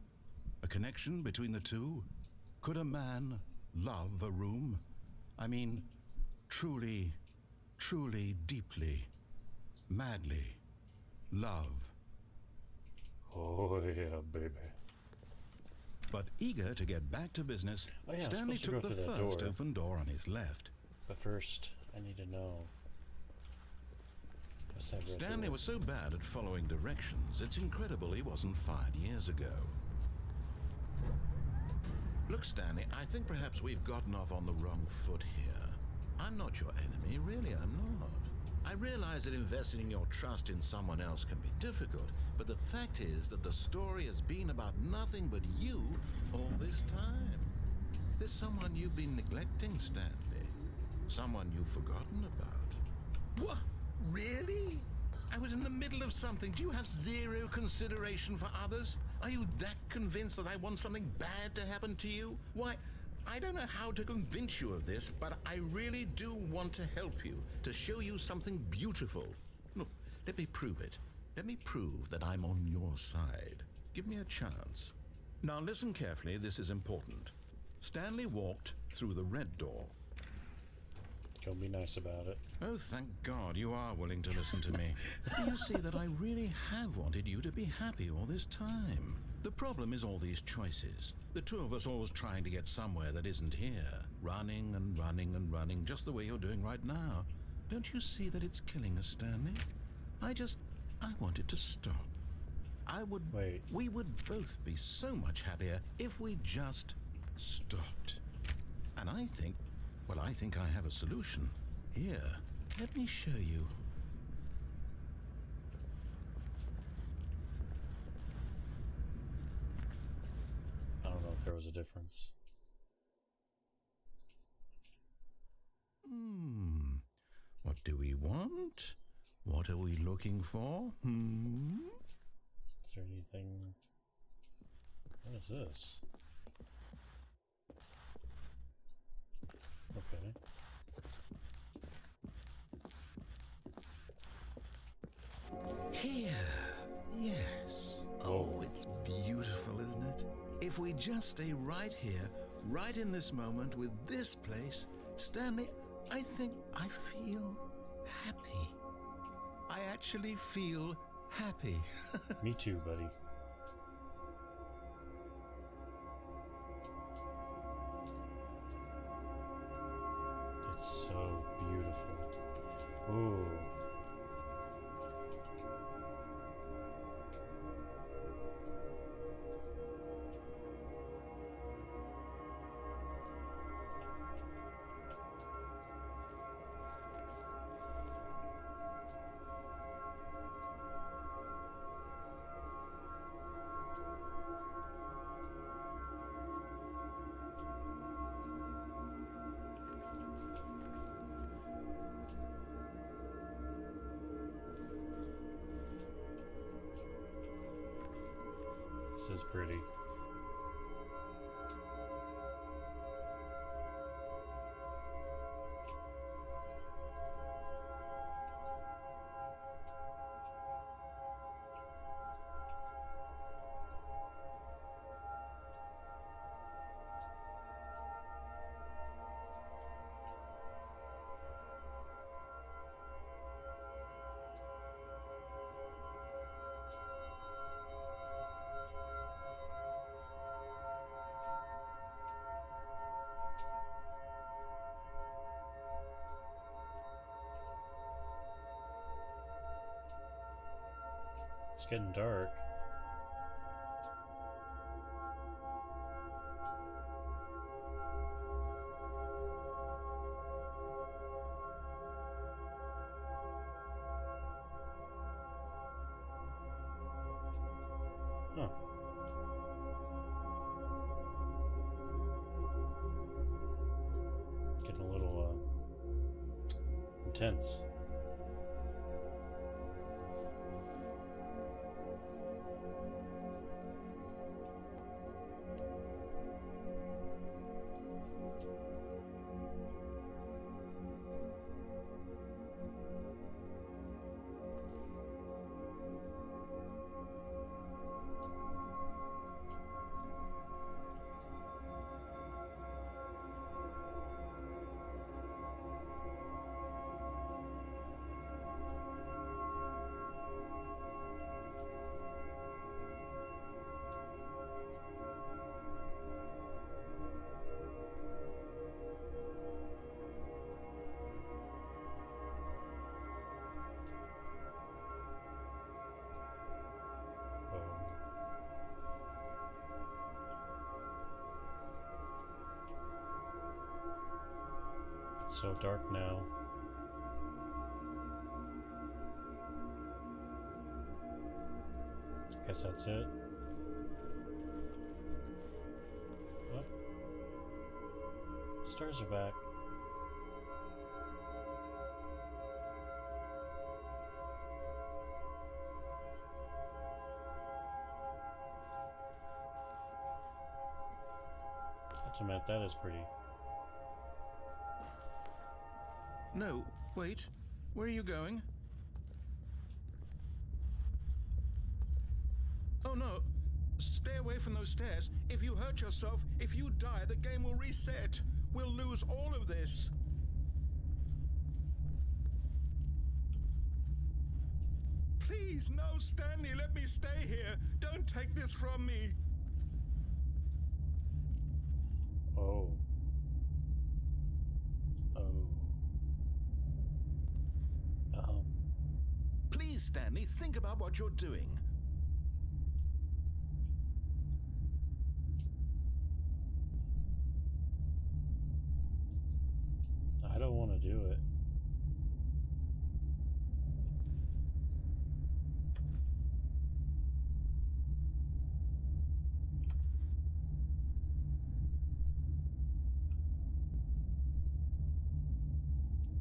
A connection between the two? Could a man love a room? I mean, truly, truly, deeply, madly love. Oh yeah, baby. But eager to get back to business, Stanley took the first open door on his left. But first, I need to know. Stanley was so bad at following directions, it's incredible he wasn't fired years ago. Look, Stanley, I think perhaps we've gotten off on the wrong foot here. I'm not your enemy, really I'm not. I realize that investing your trust in someone else can be difficult, but the fact is that the story has been about nothing but you all this time. There's someone you've been neglecting, Stanley. Someone you've forgotten about. What? Really? I was in the middle of something. Do you have zero consideration for others? Are you that convinced that I want something bad to happen to you? Why, I don't know how to convince you of this, but I really do want to help you, to show you something beautiful. Look, let me prove it. Let me prove that I'm on your side. Give me a chance. Now listen carefully, this is important. Stanley walked through the red door. Don't be nice about it. Oh, thank God you are willing to listen to me. You see that I really have wanted you to be happy all this time. The problem is all these choices. The two of us always trying to get somewhere that isn't here. Running and running and running, just the way you're doing right now. Don't you see that it's killing us, Stanley? I wanted to stop. We would both be so much happier if we just stopped. And I think I have a solution. Here, let me show you. I don't know if there was a difference. What do we want? What are we looking for? Is there anything? What is this? Okay. Here. Yes. Oh, it's beautiful, isn't it? If we just stay right here, right in this moment with this place, Stanley, I think I feel happy. I actually feel happy. Me too, buddy. It's so beautiful. Ooh. This is pretty. It's getting dark. Huh. Getting a little intense. It's so dark now. Guess that's it. What? Stars are back. Have to admit, that is pretty. No, wait. Where are you going? Oh no. Stay away from those stairs. If you hurt yourself, if you die, the game will reset. We'll lose all of this. Please, no, Stanley, let me stay here. Don't take this from me. Oh. Please, Stanley, think about what you're doing. I don't want to do it.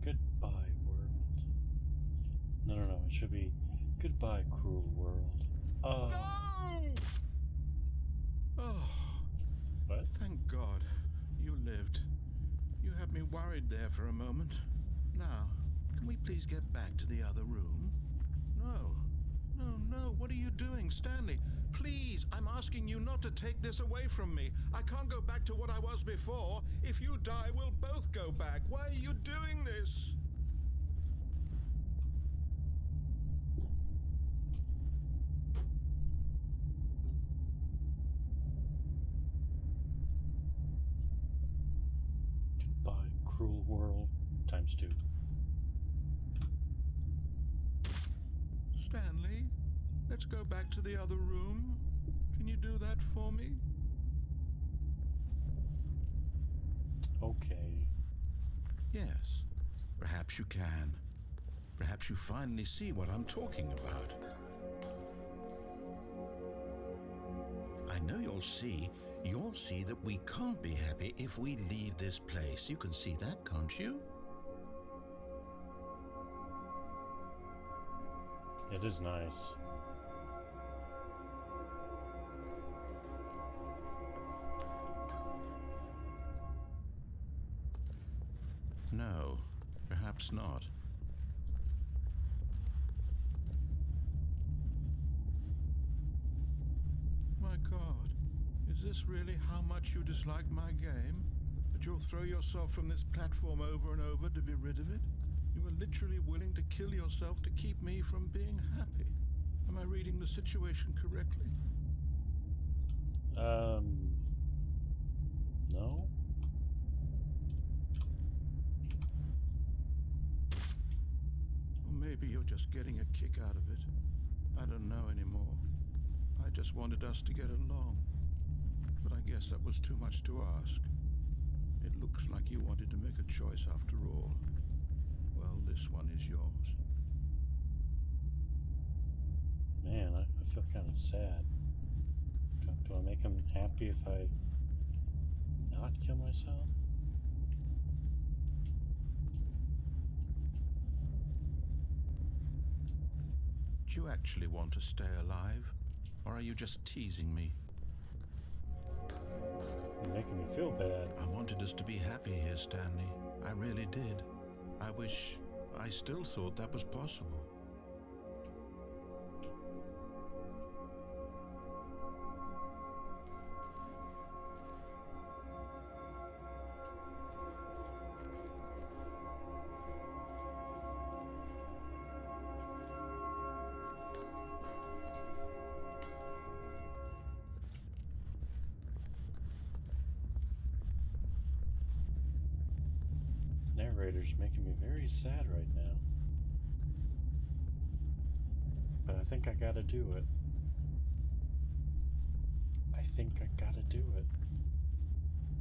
Goodbye, world. No, it should be goodbye, cruel world. Oh. No! Oh. What? Thank God. You lived. You had me worried there for a moment. Now, can we please get back to the other room? No. No, what are you doing, Stanley? Please, I'm asking you not to take this away from me. I can't go back to what I was before. If you die, we'll both go back. Why are you doing this? Goodbye, cruel world. ×2. Stanley, let's go back to the other room. Can you do that for me? Okay. Yes, perhaps you can. Perhaps you finally see what I'm talking about. I know you'll see that we can't be happy if we leave this place. You can see that, can't you? It is nice. No, perhaps not. My God, is this really how much you dislike my game? That you'll throw yourself from this platform over and over to be rid of it? You are literally willing to kill yourself to keep me from being happy. Am I reading the situation correctly? No? Or maybe you're just getting a kick out of it. I don't know anymore. I just wanted us to get along. But I guess that was too much to ask. It looks like you wanted to make a choice after all. Well, this one is yours. Man, I feel kind of sad. Do I make him happy if I not kill myself? Do you actually want to stay alive? Or are you just teasing me? You're making me feel bad. I wanted us to be happy here, Stanley. I really did. I wish I still thought that was possible. Narrator's making me very sad right now. But I think I gotta do it. I think I gotta do it.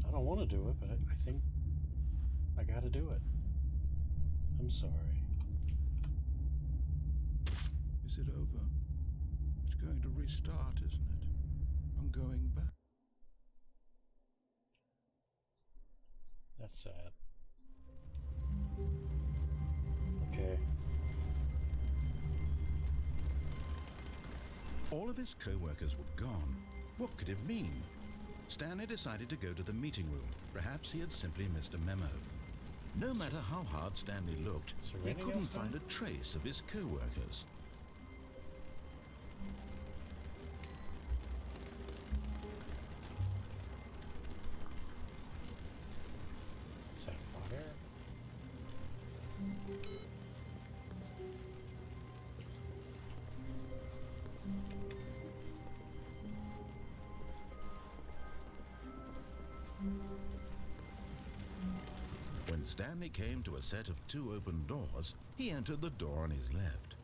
I don't want to do it, but I think I gotta do it. I'm sorry. Is it over? It's going to restart, isn't it? I'm going back. That's sad. Okay. All of his co-workers were gone. What could it mean? Stanley decided to go to the meeting room. Perhaps he had simply missed a memo. No matter how hard Stanley looked, he couldn't find a trace of his co-workers. Is that water? When Stanley came to a set of 2 open doors, he entered the door on his left.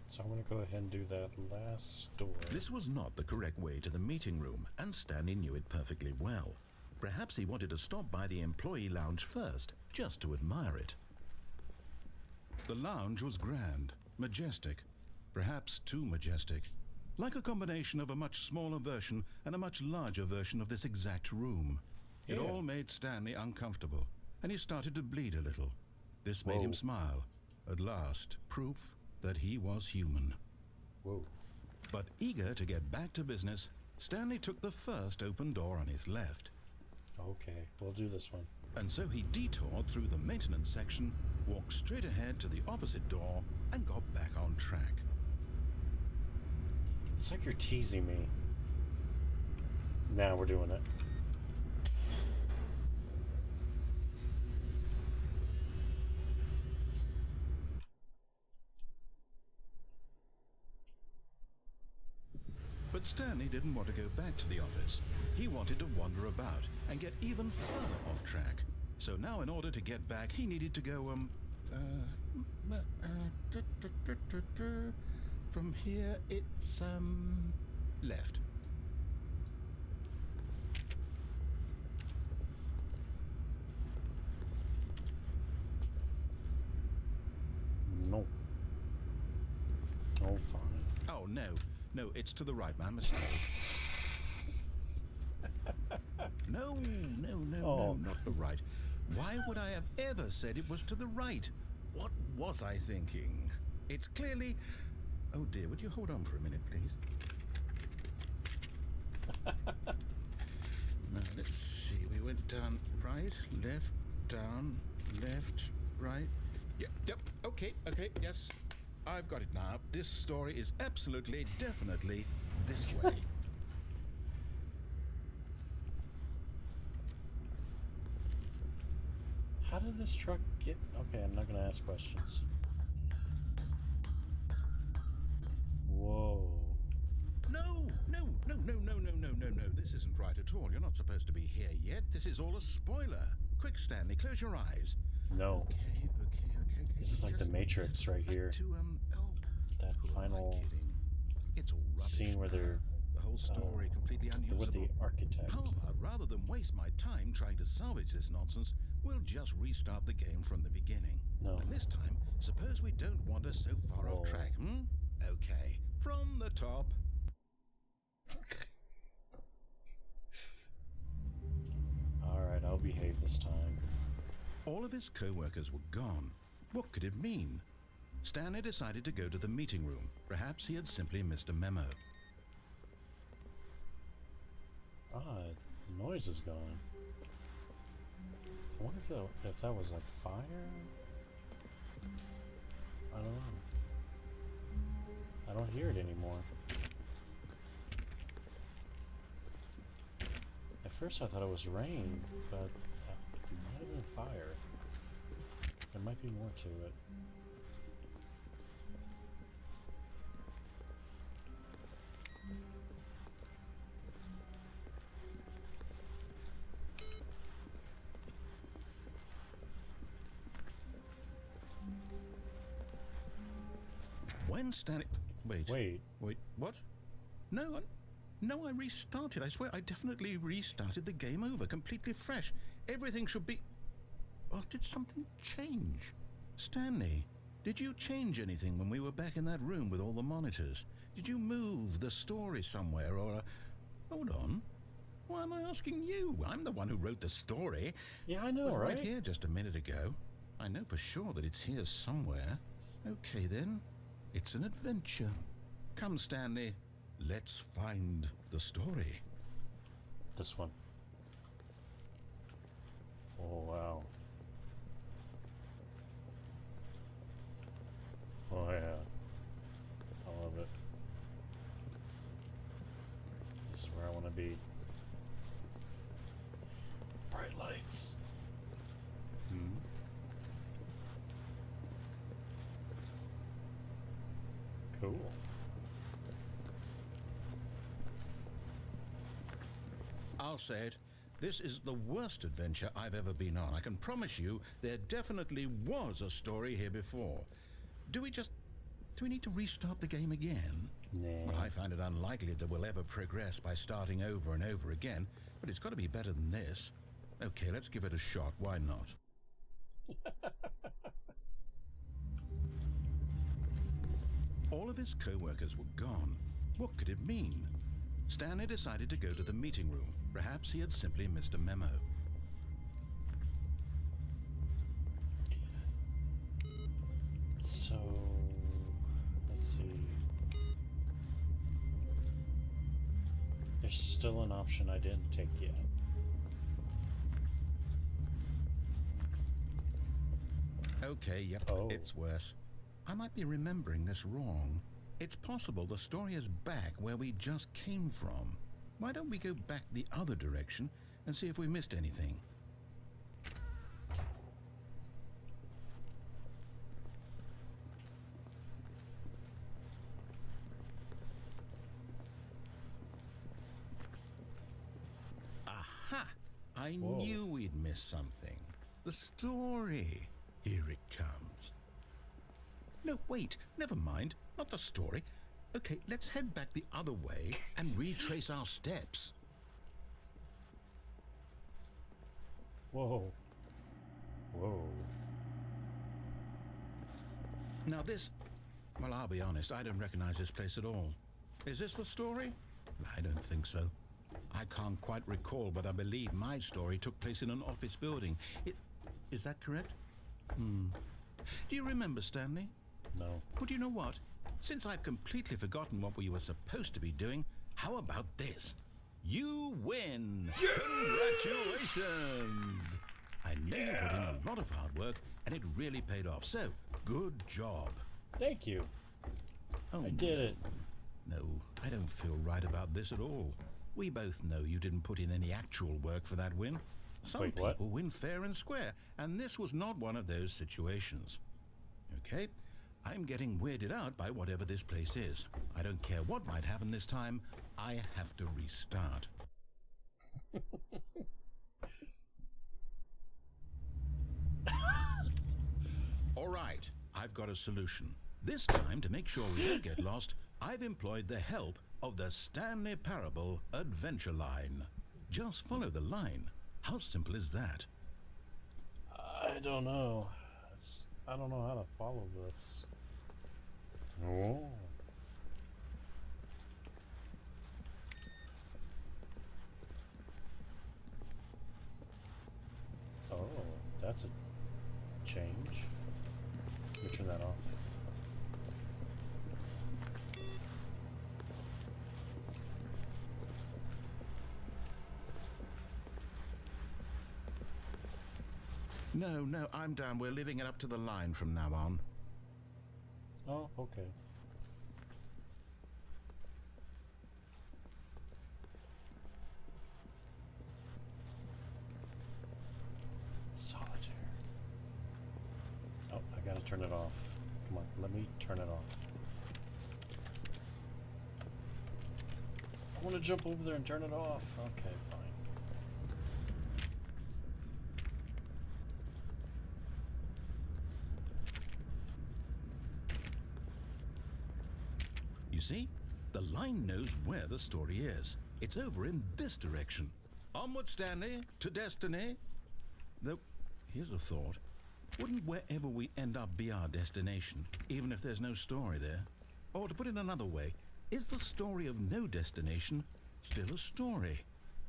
So I'm going to go ahead and do that last door. This was not the correct way to the meeting room, and Stanley knew it perfectly well. Perhaps he wanted to stop by the employee lounge first, just to admire it. The lounge was grand, majestic, perhaps too majestic, like a combination of a much smaller version and a much larger version of this exact room. It all made Stanley uncomfortable, and he started to bleed a little. This made him smile. At last, proof that he was human. Whoa. But eager to get back to business, Stanley took the first open door on his left. Okay, we'll do this one. And so he detoured through the maintenance section, walked straight ahead to the opposite door, and got back on track. It's like you're teasing me. Now we're doing it. But Stanley didn't want to go back to the office. He wanted to wander about and get even further off track. So now in order to get back, he needed to go, from here it's, left. No. Oh, fine. Oh, no. No, it's to the right, my mistake. No, not the right. Why would I have ever said it was to the right? What was I thinking? It's clearly... Oh dear, would you hold on for a minute, please? Now, let's see. We went down right, left, down, left, right. Yep, okay, yes. I've got it now. This story is absolutely, definitely this way. How did this truck get... Okay, I'm not gonna ask questions. Whoa. No. This isn't right at all. You're not supposed to be here yet. This is all a spoiler. Quick, Stanley, close your eyes. No. Okay. This is like the Matrix right here. That final it's all rubbish scene where now. they're the whole story completely unusable. with the architect. How about, rather than waste my time trying to salvage this nonsense, we'll just restart the game from the beginning. No. And this time, suppose we don't wander so far off track, Okay, from the top. Alright, I'll behave this time. All of his co-workers were gone. What could it mean? Stanley decided to go to the meeting room. Perhaps he had simply missed a memo. The noise is gone. I wonder if that was like fire? I don't know. I don't hear it anymore. At first I thought it was rain, but it might have been fire. There might be more to it. When Stanley... Wait, what? No, I restarted. I swear, I definitely restarted the game over, completely fresh. Everything should be... Oh, did something change? Stanley, did you change anything when we were back in that room with all the monitors? Did you move the story somewhere, or... Hold on. Why am I asking you? I'm the one who wrote the story. Yeah, I know, It was right? right here just a minute ago. I know for sure that it's here somewhere. Okay, then. It's an adventure. Come, Stanley. Let's find the story. This one. Oh, wow. Oh, yeah. I love it. This is where I want to be. Bright lights. Cool. I'll say it. This is the worst adventure I've ever been on. I can promise you there definitely was a story here before. Do we need to restart the game again? Nah. Well, I find it unlikely that we'll ever progress by starting over and over again, but it's got to be better than this. Okay, let's give it a shot. Why not? All of his co-workers were gone. What could it mean? Stanley decided to go to the meeting room. Perhaps he had simply missed a memo. So, let's see. There's still an option I didn't take yet. Okay, yep, It's worse. I might be remembering this wrong. It's possible the story is back where we just came from. Why don't we go back the other direction and see if we missed anything? Aha! I knew we'd missed something. The story. Here it comes. No, wait, never mind. Not the story. Okay, let's head back the other way and retrace our steps. Whoa. Whoa. Now this... Well, I'll be honest, I don't recognize this place at all. Is this the story? I don't think so. I can't quite recall, but I believe my story took place in an office building. Is that correct? Do you remember, Stanley? No. Well, do you know what? Since I've completely forgotten what we were supposed to be doing, how about this? You win! Yeah! Congratulations! I know you put in a lot of hard work, and it really paid off. So, good job. Thank you. Oh, I did it. No, I don't feel right about this at all. We both know you didn't put in any actual work for that win. Some Wait, what? people win fair and square, and this was not one of those situations. Okay? I'm getting weirded out by whatever this place is. I don't care what might happen this time. I have to restart. All right, I've got a solution. This time, to make sure we don't get lost, I've employed the help of the Stanley Parable adventure line. Just follow the line. How simple is that? I don't know. I don't know how to follow this. Oh. Oh, that's a change. Let me turn that off. No, I'm down. We're leaving it up to the line from now on. Oh, okay. Solitaire. Oh, I gotta turn it off. Come on, let me turn it off. I want to jump over there and turn it off. Okay, fine. You see? The line knows where the story is. It's over in this direction. Onward, Stanley, to destiny. Though, here's a thought. Wouldn't wherever we end up be our destination, even if there's no story there? Or to put it another way, is the story of no destination still a story?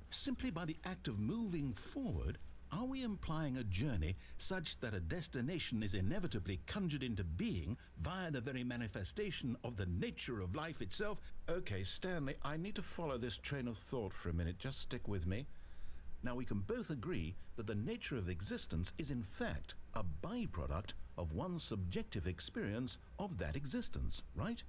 Simply by the act of moving forward, are we implying a journey such that a destination is inevitably conjured into being via the very manifestation of the nature of life itself? Okay, Stanley, I need to follow this train of thought for a minute. Just stick with me. Now, we can both agree that the nature of existence is in fact a byproduct of one's subjective experience of that existence, right?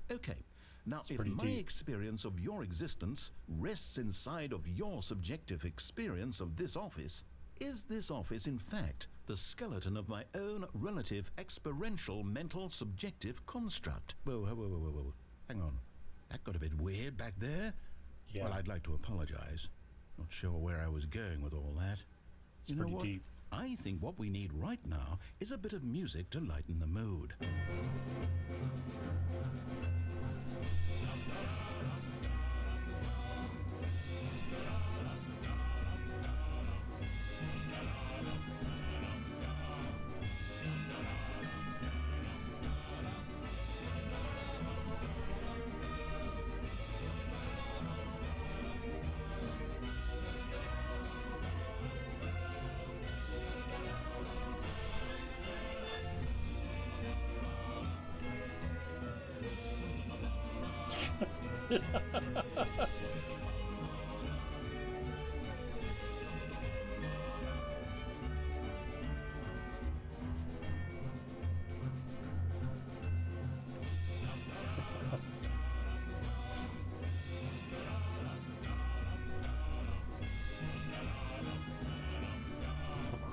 Okay. Now, if my experience of your existence rests inside of your subjective experience of this office, is this office, in fact, the skeleton of my own relative experiential mental subjective construct? Whoa. Hang on. That got a bit weird back there. Yeah. Well, I'd like to apologize. Not sure where I was going with all that. It's you know pretty what? deep. I think what we need right now is a bit of music to lighten the mood.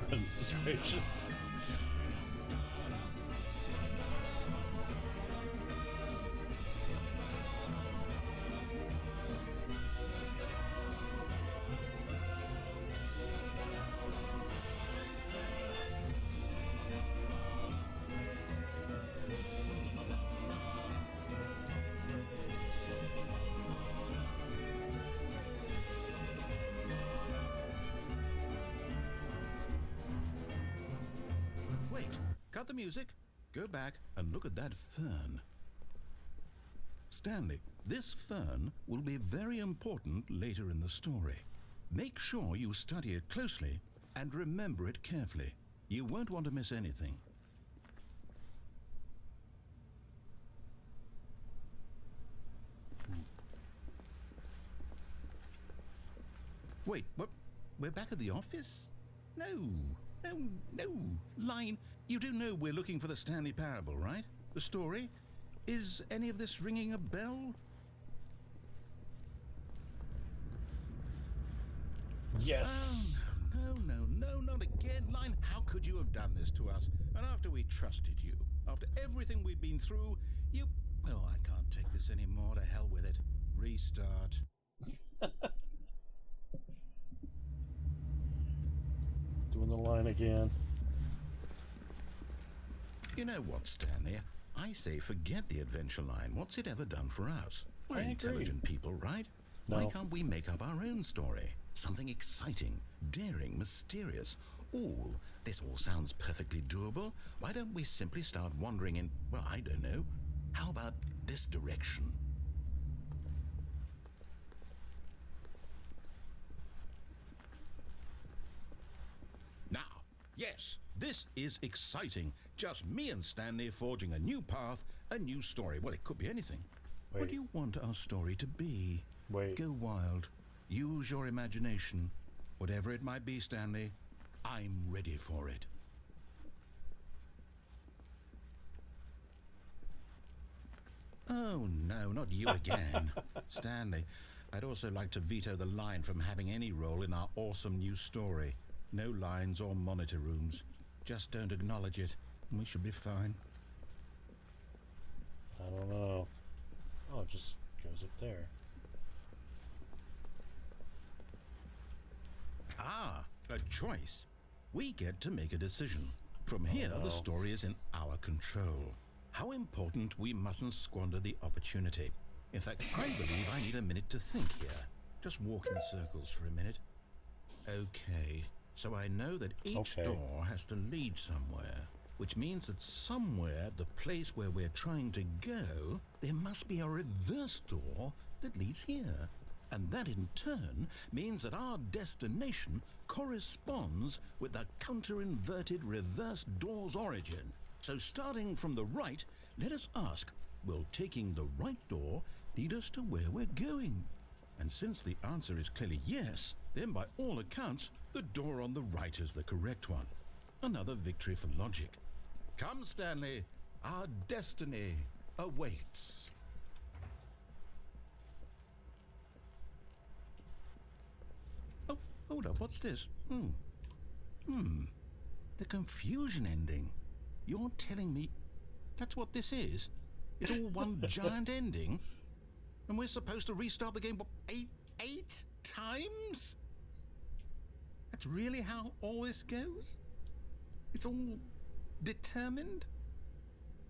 Goodness gracious. Cut the music, go back and look at that fern. Stanley, this fern will be very important later in the story. Make sure you study it closely and remember it carefully. You won't want to miss anything. Wait, what? We're back at the office? No. Line, you do know we're looking for the Stanley Parable, right? The story? Is any of this ringing a bell? Yes! Oh, no, not again. Line, how could you have done this to us? And after we trusted you, after everything we've been through, you... Oh, I can't take this anymore. To hell with it. Restart. Doing the line again. You know what, Stanley? I say forget the adventure line. What's it ever done for us? We're intelligent people, right? No. Why can't we make up our own story? Something exciting, daring, mysterious. Ooh, this all sounds perfectly doable. Why don't we simply start wandering in, well, I don't know. How about this direction? Now, yes, this is exciting. Just me and Stanley forging a new path, a new story. Well, it could be anything. Wait. What do you want our story to be? Wait. Go wild. Use your imagination. Whatever it might be, Stanley, I'm ready for it. Oh, no, not you again. Stanley, I'd also like to veto the line from having any role in our awesome new story. No lines or monitor rooms. Just don't acknowledge it, and we should be fine. I don't know. Oh, it just goes up there. Ah, a choice. We get to make a decision. From here, no. the story is in our control. How important we mustn't squander the opportunity. In fact, I believe I need a minute to think here. Just walk in circles for a minute. Okay, so I know that each door has to lead somewhere, which means that somewhere, the place where we're trying to go, there must be a reverse door that leads here. And that in turn means that our destination corresponds with the counter-inverted reverse door's origin. So starting from the right, let us ask, will taking the right door lead us to where we're going? And since the answer is clearly yes, then by all accounts, the door on the right is the correct one. Another victory for logic. Come, Stanley, our destiny awaits. Oh, hold up, what's this? The confusion ending. You're telling me that's what this is? It's all one giant ending? And we're supposed to restart the game, what, eight times? That's really how all this goes? It's all determined?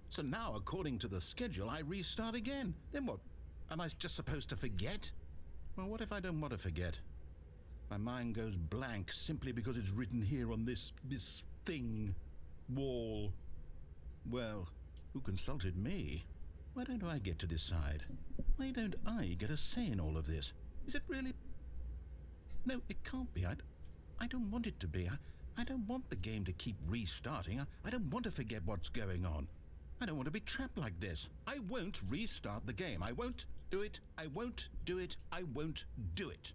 So now, according to the schedule, I restart again. Then what? Am I just supposed to forget? Well, what if I don't want to forget? My mind goes blank simply because it's written here on this thing, wall. Well, who consulted me? Why don't I get to decide? Why don't I get a say in all of this? Is it really? No, it can't be. I don't want it to be. I don't want the game to keep restarting. I don't want to forget what's going on. I don't want to be trapped like this. I won't restart the game. I won't do it. I won't do it. I won't do it.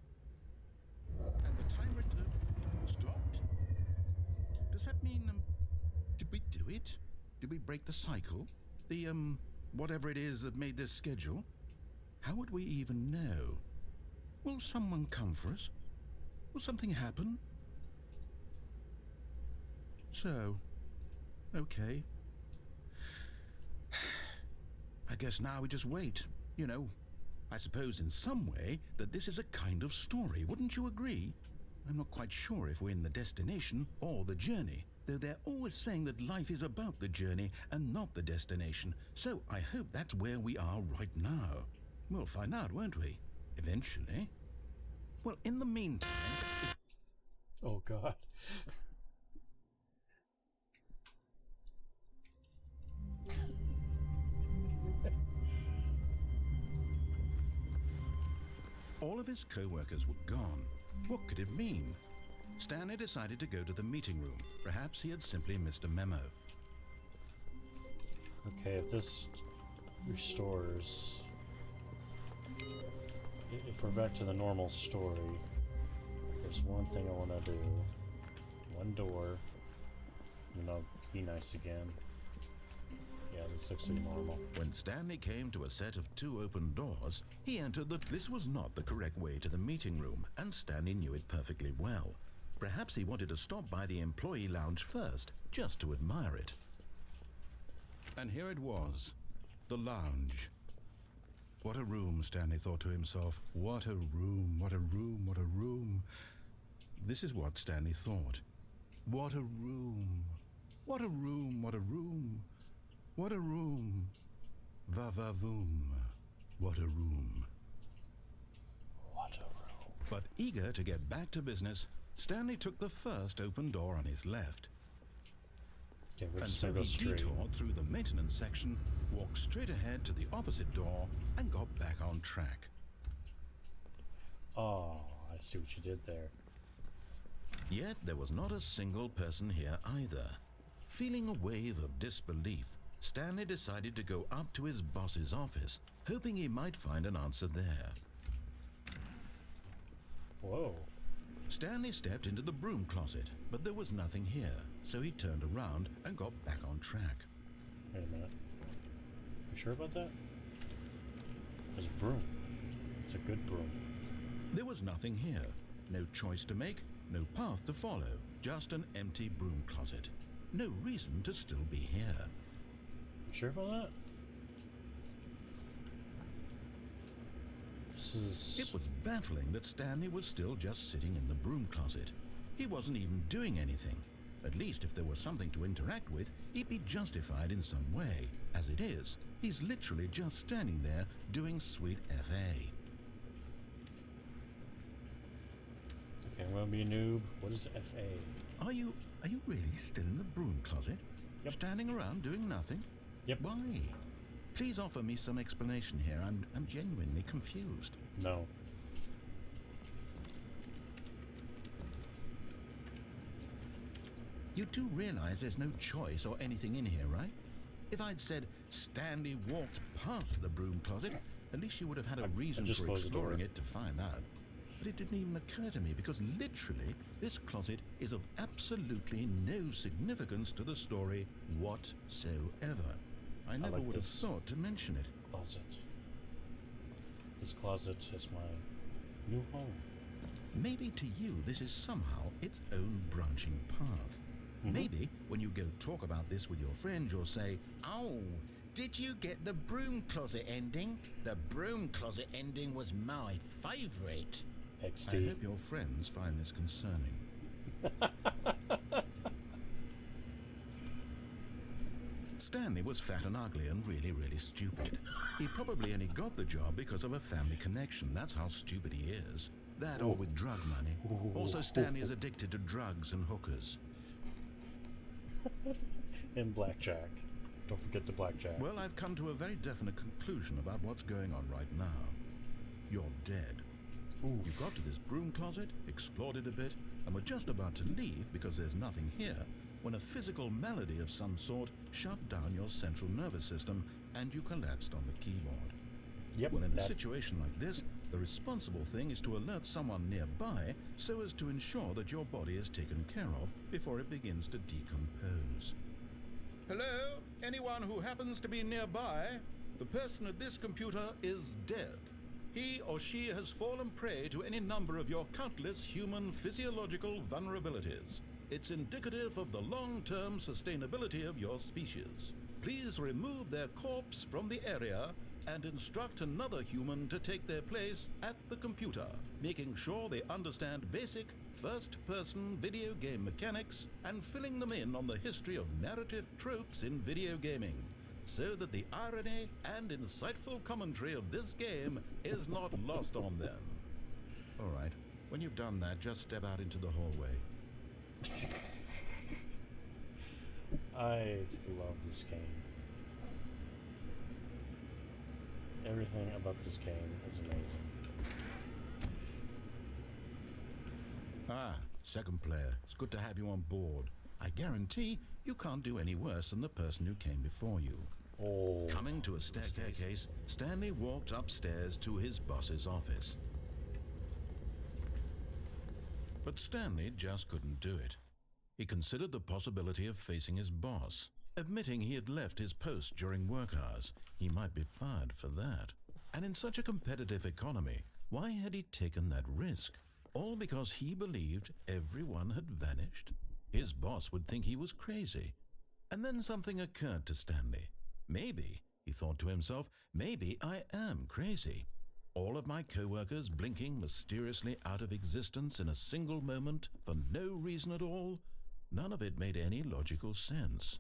And the timer stopped? Does that mean, did we do it? Did we break the cycle? The, whatever it is that made this schedule? How would we even know? Will someone come for us? Will something happen? So, okay. I guess now we just wait, you know. I suppose in some way that this is a kind of story, wouldn't you agree? I'm not quite sure if we're in the destination or the journey, though they're always saying that life is about the journey and not the destination, so I hope that's where we are right now. We'll find out, won't we? Eventually. Well, in the meantime... Oh, God. All of his co-workers were gone. What could it mean? Stanley decided to go to the meeting room. Perhaps he had simply missed a memo. Okay, if this restores... If we're back to the normal story, there's one thing I want to do. one door. You know, be nice again. Yeah, this looks like normal. When Stanley came to a set of 2 open doors, he entered the... This was not the correct way to the meeting room, and Stanley knew it perfectly well. Perhaps he wanted to stop by the employee lounge first, just to admire it. And here it was, the lounge. What a room, Stanley thought to himself. What a room, what a room, what a room. This is what Stanley thought. What a room. What a room, what a room. What a room. Va-va-voom. What a room. What a room. But eager to get back to business, Stanley took the first open door on his left. Okay, we're And just so gonna go he straight. detoured through the maintenance section, walked straight ahead to the opposite door, and got back on track. Oh, I see what you did there. Yet there was not a single person here either. Feeling a wave of disbelief, Stanley decided to go up to his boss's office, hoping he might find an answer there. Whoa. Stanley stepped into the broom closet, but there was nothing here, so he turned around and got back on track. Wait a minute. You sure about that? There's a broom. It's a good broom. There was nothing here. No choice to make, no path to follow, just an empty broom closet. No reason to still be here. You sure about that? This is... It was baffling that Stanley was still just sitting in the broom closet. He wasn't even doing anything. At least if there was something to interact with, he'd be justified in some way. As it is, he's literally just standing there doing sweet FA. Okay, I'm gonna be a noob. What is FA? Are you really still in the broom closet? Yep. Standing around doing nothing? Yep. Why? Please offer me some explanation here. I'm genuinely confused. No. You do realize there's no choice or anything in here, right? If I'd said Stanley walked past the broom closet, at least you would have had a reason just for closed the door. exploring it to find out. But it didn't even occur to me because literally this closet is of absolutely no significance to the story whatsoever. I never like would have this. thought to mention it. Closet. This closet is my new home. Maybe to you this is somehow its own branching path. Maybe when you go talk about this with your friends, you'll say, "Oh, did you get the broom closet ending? The broom closet ending was my favorite." XD. I hope your friends find this concerning. Stanley was fat and ugly and really, really stupid. He probably only got the job because of a family connection. That's how stupid he is. That or with drug money. Also, Stanley is addicted to drugs and hookers. And blackjack. Don't forget the blackjack. Well, I've come to a very definite conclusion about what's going on right now. You're dead. Oof. You got to this broom closet, explored it a bit, and were just about to leave because there's nothing here when a physical malady of some sort shut down your central nervous system and you collapsed on the keyboard. Yep. Well, in a that- situation like this, the responsible thing is to alert someone nearby so as to ensure that your body is taken care of before it begins to decompose. Hello? Anyone who happens to be nearby? The person at this computer is dead. He or she has fallen prey to any number of your countless human physiological vulnerabilities. It's indicative of the long-term sustainability of your species. Please remove their corpse from the area and instruct another human to take their place at the computer, making sure they understand basic first-person video game mechanics and filling them in on the history of narrative tropes in video gaming, so that the irony and insightful commentary of this game is not lost on them. All right, when you've done that, just step out into the hallway. I love this game. Everything about this game is amazing. Ah, second player. It's good to have you on board. I guarantee you can't do any worse than the person who came before you. Oh. Coming to a staircase, Stanley walked upstairs to his boss's office. But Stanley just couldn't do it. He considered the possibility of facing his boss. Admitting he had left his post during work hours, he might be fired for that. And in such a competitive economy, why had he taken that risk? All because he believed everyone had vanished? His boss would think he was crazy. And then something occurred to Stanley. Maybe, he thought to himself, maybe I am crazy. All of my co-workers blinking mysteriously out of existence in a single moment for no reason at all? None of it made any logical sense.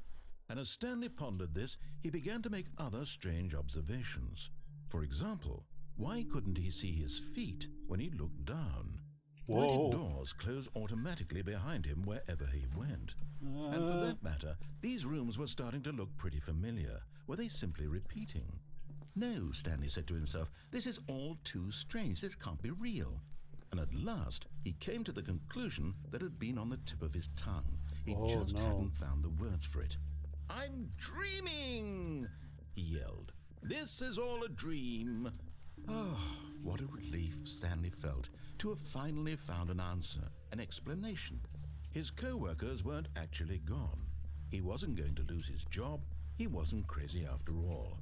And as Stanley pondered this, he began to make other strange observations. For example, why couldn't he see his feet when he looked down? Why did doors close automatically behind him wherever he went? And for that matter, these rooms were starting to look pretty familiar. Were they simply repeating? No, Stanley said to himself, this is all too strange. This can't be real. And at last, he came to the conclusion that had been on the tip of his tongue. He just hadn't found the words for it. I'm dreaming, he yelled. This is all a dream. Oh, what a relief Stanley felt to have finally found an answer, an explanation. His co-workers weren't actually gone. He wasn't going to lose his job. He wasn't crazy after all.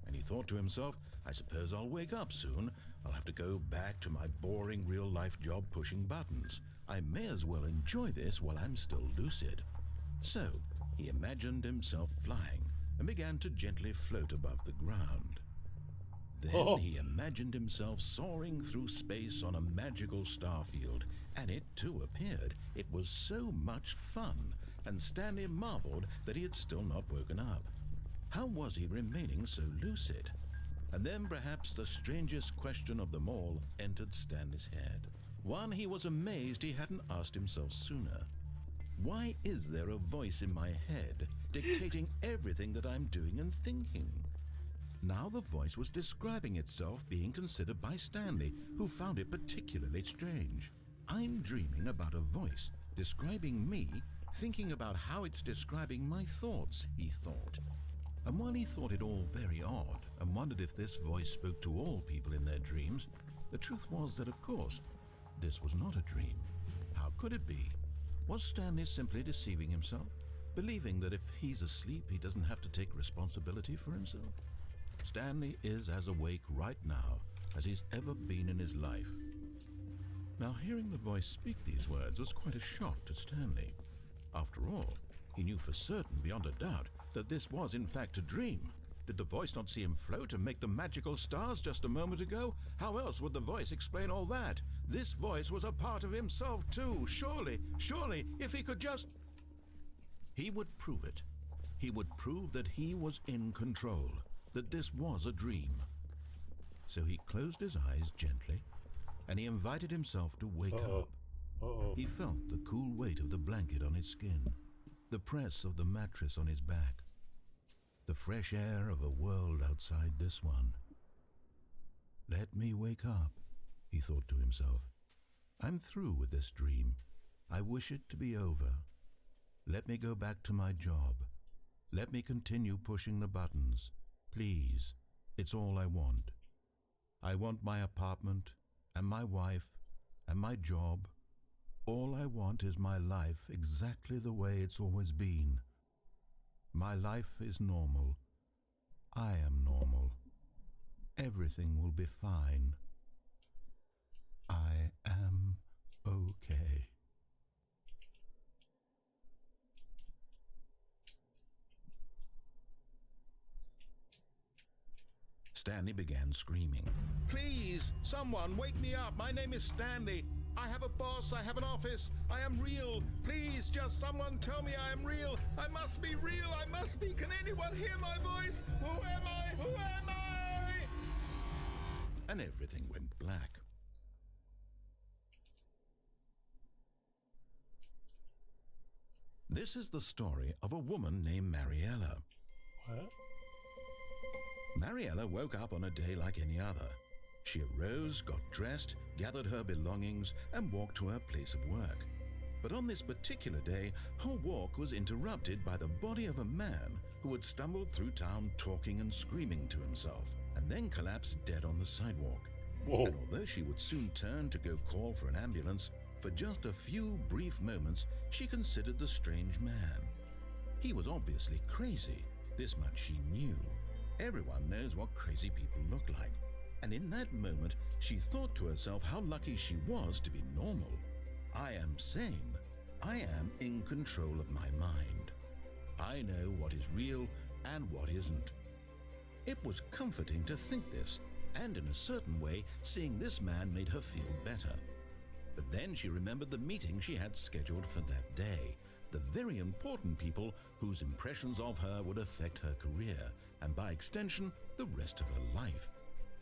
And he thought to himself, I suppose I'll wake up soon. I'll have to go back to my boring real-life job pushing buttons. I may as well enjoy this while I'm still lucid. So, he imagined himself flying and began to gently float above the ground. Then he imagined himself soaring through space on a magical starfield, and it too appeared. It was so much fun, and Stanley marveled that he had still not woken up. How was he remaining so lucid? And then perhaps the strangest question of them all entered Stanley's head. One he was amazed he hadn't asked himself sooner. Why is there a voice in my head dictating everything that I'm doing and thinking? Now the voice was describing itself being considered by Stanley, who found it particularly strange. I'm dreaming about a voice describing me, thinking about how it's describing my thoughts, he thought. And while he thought it all very odd and wondered if this voice spoke to all people in their dreams, the truth was that, of course, this was not a dream. How could it be? Was Stanley simply deceiving himself, believing that if he's asleep he doesn't have to take responsibility for himself? Stanley is as awake right now as he's ever been in his life. Now, hearing the voice speak these words was quite a shock to Stanley. After all, he knew for certain, beyond a doubt, that this was in fact a dream. Did the voice not see him float and make the magical stars just a moment ago? How else would the voice explain all that? This voice was a part of himself too. Surely, if he could just... He would prove it. He would prove that he was in control, that this was a dream. So he closed his eyes gently, and he invited himself to wake up. He felt the cool weight of the blanket on his skin, the press of the mattress on his back, the fresh air of a world outside this one. Let me wake up, he thought to himself. I'm through with this dream. I wish it to be over. Let me go back to my job. Let me continue pushing the buttons. Please, it's all I want. I want my apartment, and my wife, and my job. All I want is my life exactly the way it's always been. My life is normal. I am normal. Everything will be fine. I am okay. Stanley began screaming. Please, someone wake me up. My name is Stanley. I have a boss. I have an office. I am real. Please, just someone tell me I am real. I must be real. I must be. Can anyone hear my voice? Who am I? Who am I? And everything went black. This is the story of a woman named Mariella. What? Mariella woke up on a day like any other. She arose, got dressed, gathered her belongings, and walked to her place of work. But on this particular day, her walk was interrupted by the body of a man who had stumbled through town talking and screaming to himself, and then collapsed dead on the sidewalk. Whoa. And although she would soon turn to go call for an ambulance, For just a few brief moments, she considered the strange man. He was obviously crazy. This much she knew. Everyone knows what crazy people look like. And in that moment, she thought to herself how lucky she was to be normal. I am sane. I am in control of my mind. I know what is real and what isn't. It was comforting to think this, and in a certain way, seeing this man made her feel better. But then she remembered the meeting she had scheduled for that day, the very important people whose impressions of her would affect her career, and by extension, the rest of her life.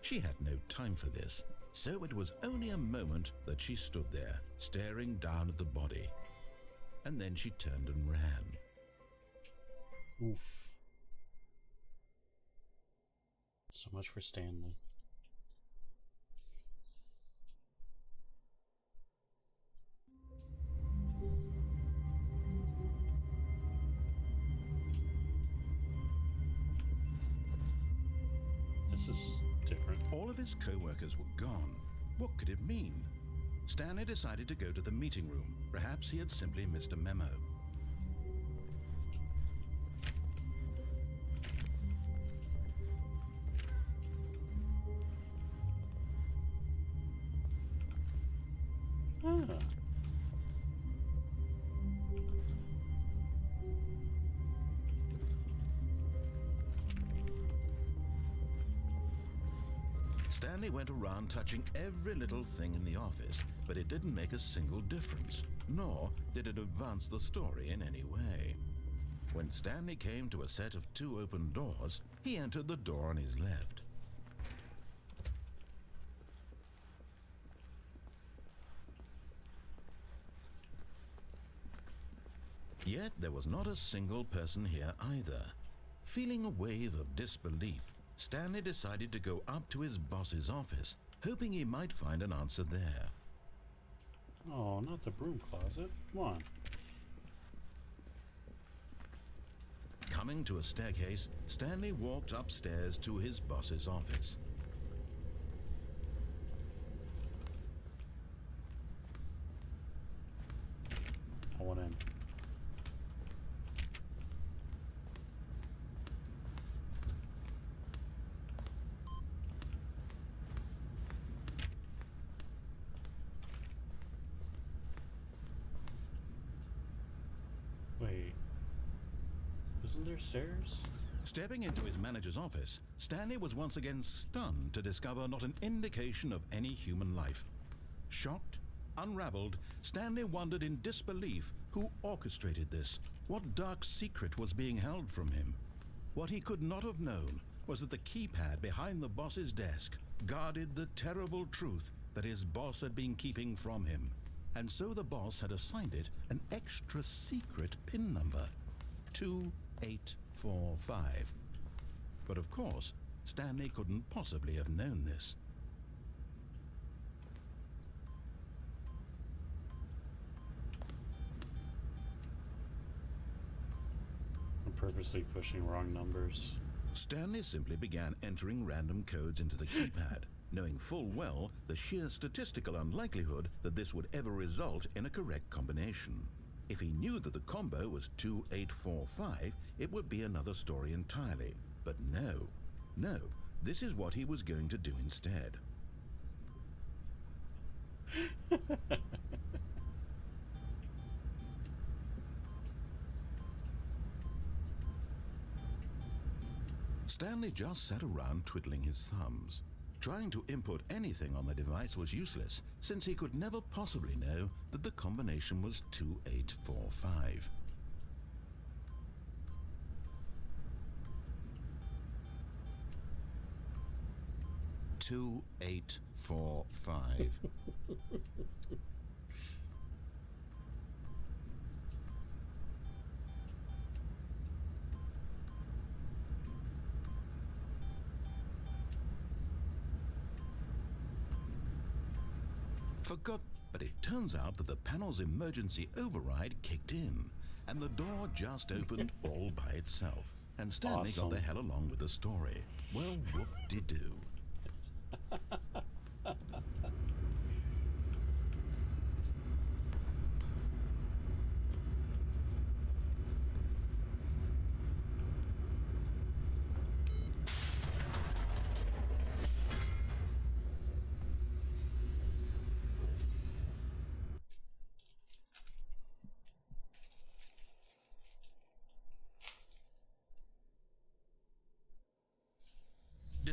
She had no time for this, so it was only a moment that she stood there, staring down at the body. And then she turned and ran. Oof. So much for Stanley. This is different. All of his co-workers were gone. What could it mean? Stanley decided to go to the meeting room. Perhaps he had simply missed a memo. Ah. Stanley went around touching every little thing in the office, but it didn't make a single difference, nor did it advance the story in any way. When Stanley came to a set of 2 open doors, he entered the door on his left. Yet there was not a single person here either. Feeling a wave of disbelief, Stanley decided to go up to his boss's office, hoping he might find an answer there. Oh, not the broom closet. Come on. Coming to a staircase, Stanley walked upstairs to his boss's office. I want in. Wait. Isn't there stairs? Stepping into his manager's office, Stanley was once again stunned to discover not an indication of any human life. Shocked, unraveled, Stanley wondered in disbelief who orchestrated this. What dark secret was being held from him? What he could not have known was that the keypad behind the boss's desk guarded the terrible truth that his boss had been keeping from him. And so the boss had assigned it an extra secret PIN number, 2845. But of course, Stanley couldn't possibly have known this. I'm purposely pushing wrong numbers. Stanley simply began entering random codes into the keypad, knowing full well the sheer statistical unlikelihood that this would ever result in a correct combination. If he knew that the combo was 2845, it would be another story entirely. But no, this is what he was going to do instead. Stanley just sat around twiddling his thumbs. Trying to input anything on the device was useless, since he could never possibly know that the combination was 2845. Forgot, but it turns out that the panel's emergency override kicked in, and the door just opened all by itself. And Stanley got the hell along with the story. Well, whoop-de-doo.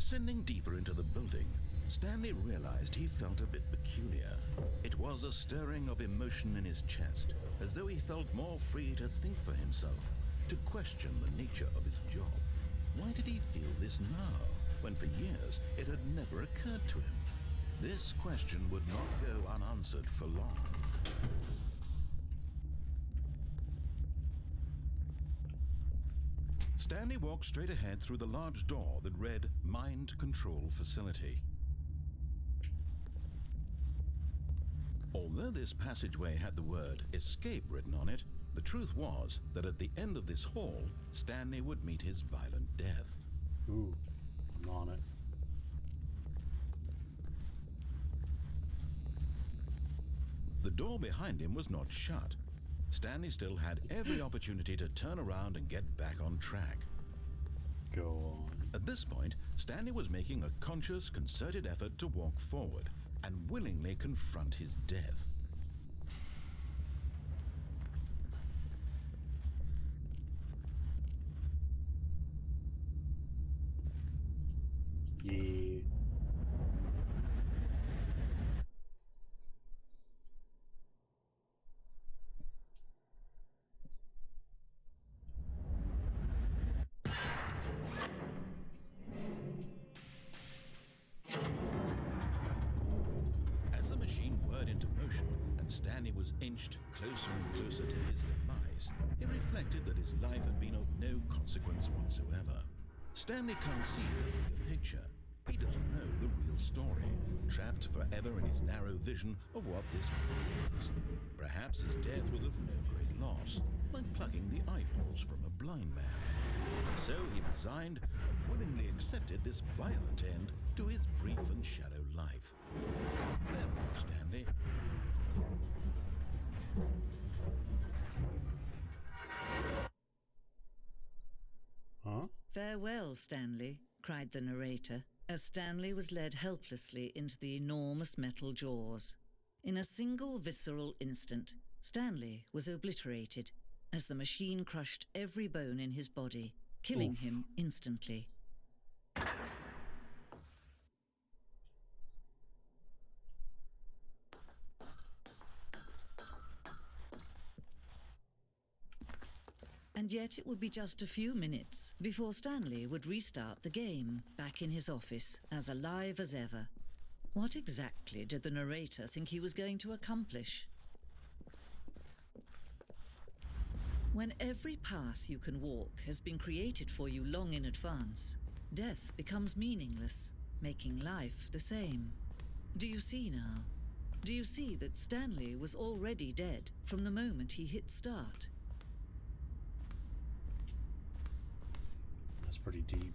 Descending deeper into the building, Stanley realized he felt a bit peculiar. It was a stirring of emotion in his chest, as though he felt more free to think for himself, to question the nature of his job. Why did he feel this now, when for years it had never occurred to him? This question would not go unanswered for long. Stanley walked straight ahead through the large door that read Mind Control Facility. Although this passageway had the word Escape written on it, the truth was that at the end of this hall, Stanley would meet his violent death. Ooh, I'm on it. The door behind him was not shut. Stanley still had every opportunity to turn around and get back on track. Go on. At this point, Stanley was making a conscious, concerted effort to walk forward and willingly confront his death. Yeah. As the machine whirred into motion and Stanley was inched closer and closer to his demise, he reflected that his life had been of no consequence whatsoever. Stanley can't see the bigger picture. He doesn't know the real story, trapped forever in his narrow vision of what this world is. Perhaps his death was of no great loss, like plucking the eyeballs from a blind man. So he resigned and willingly accepted this violent end to his brief and shallow life. Farewell, Stanley. Huh? "Farewell, Stanley," cried the narrator, as Stanley was led helplessly into the enormous metal jaws. In a single visceral instant, Stanley was obliterated as the machine crushed every bone in his body, killing him instantly. And yet it would be just a few minutes before Stanley would restart the game, back in his office, as alive as ever. What exactly did the narrator think he was going to accomplish? When every path you can walk has been created for you long in advance, death becomes meaningless, making life the same. Do you see now? Do you see that Stanley was already dead from the moment he hit start? That's pretty deep.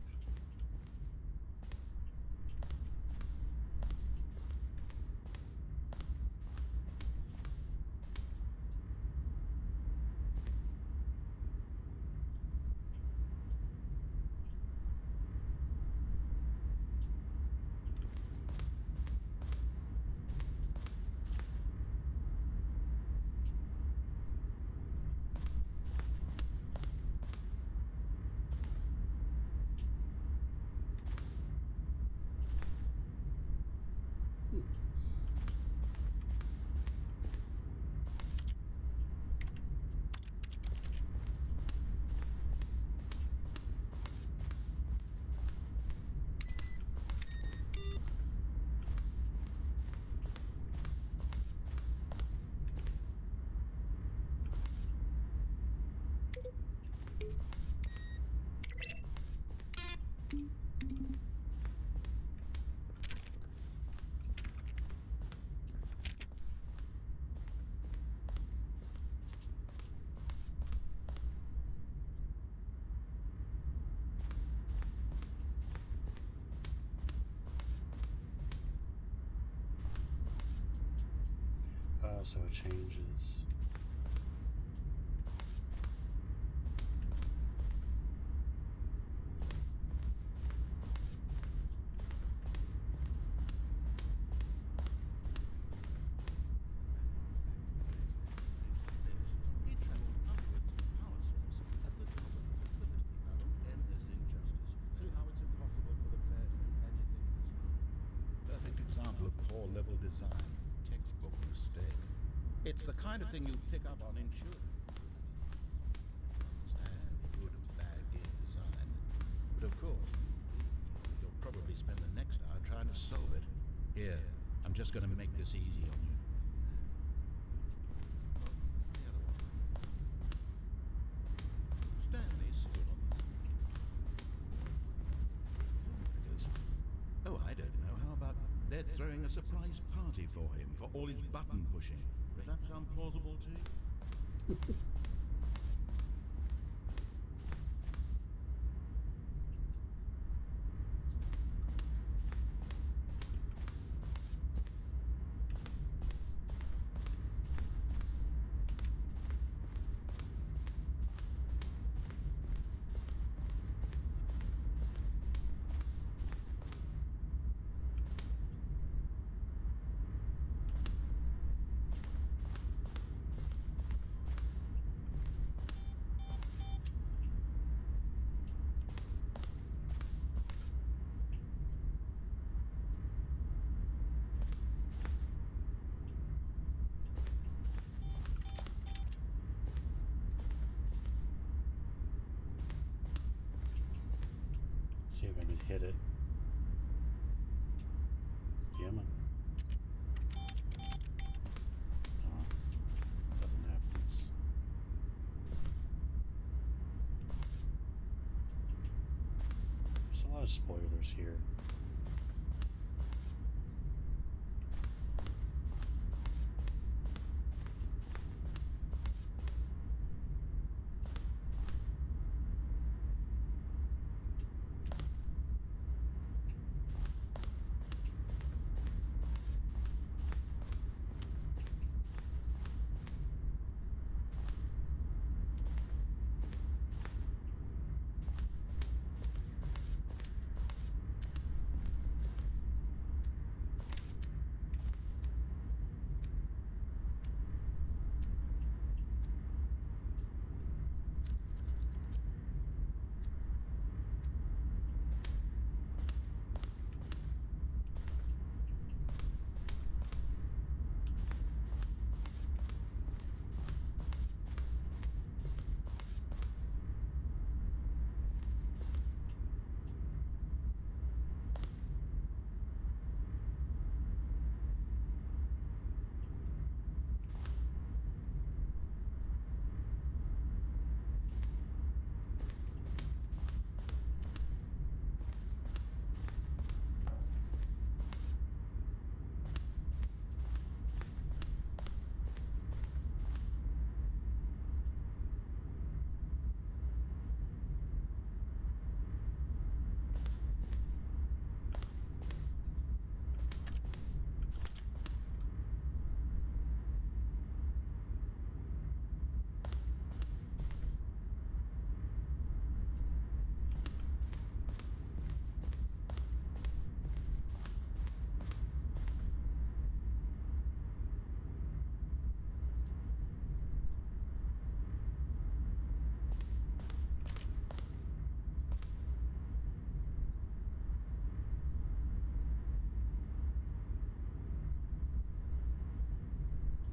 So it changes. He traveled upward to the power source at the top of the facility to end this injustice. See how it's impossible for the player to do example of poor level design. Textbook mistake. It's the kind of thing you pick up on intuitive. Understand good and bad game design. But of course, you'll probably spend the next hour trying to solve it. Here, I'm just going to make this easy on you. Stanley stood on the Oh, I don't know. How about they're throwing a surprise party for him for all his button pushing? Does that sound plausible to you? See if I can hit it. Yeah, man. Oh, nothing happens. There's a lot of spoilers here.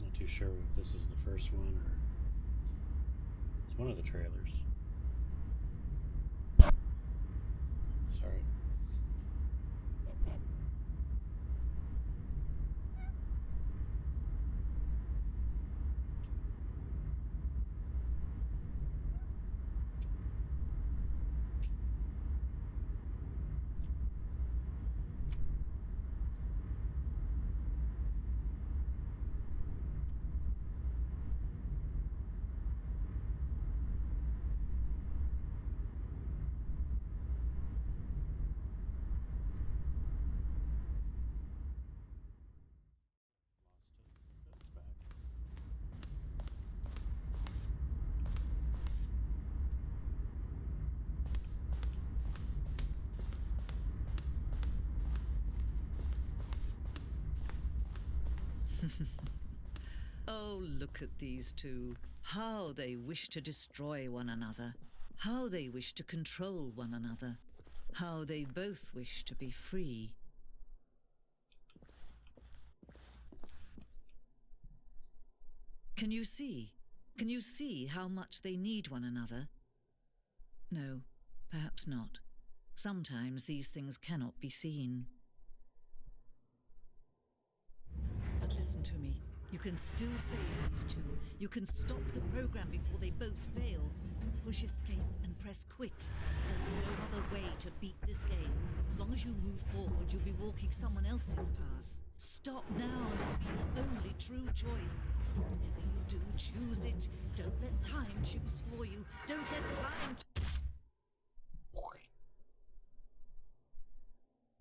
Not too sure if this is the first one or it's one of the trailers. Sorry. Oh, look at these two. How they wish to destroy one another. How they wish to control one another. How they both wish to be free. Can you see? Can you see how much they need one another? No, perhaps not. Sometimes these things cannot be seen. But listen to me. You can still save these two. You can stop the program before they both fail. Push escape and press quit. There's no other way to beat this game. As long as you move forward, you'll be walking someone else's path. Stop now and it'll be your only true choice. Whatever you do, choose it. Don't let time choose for you. Don't let time...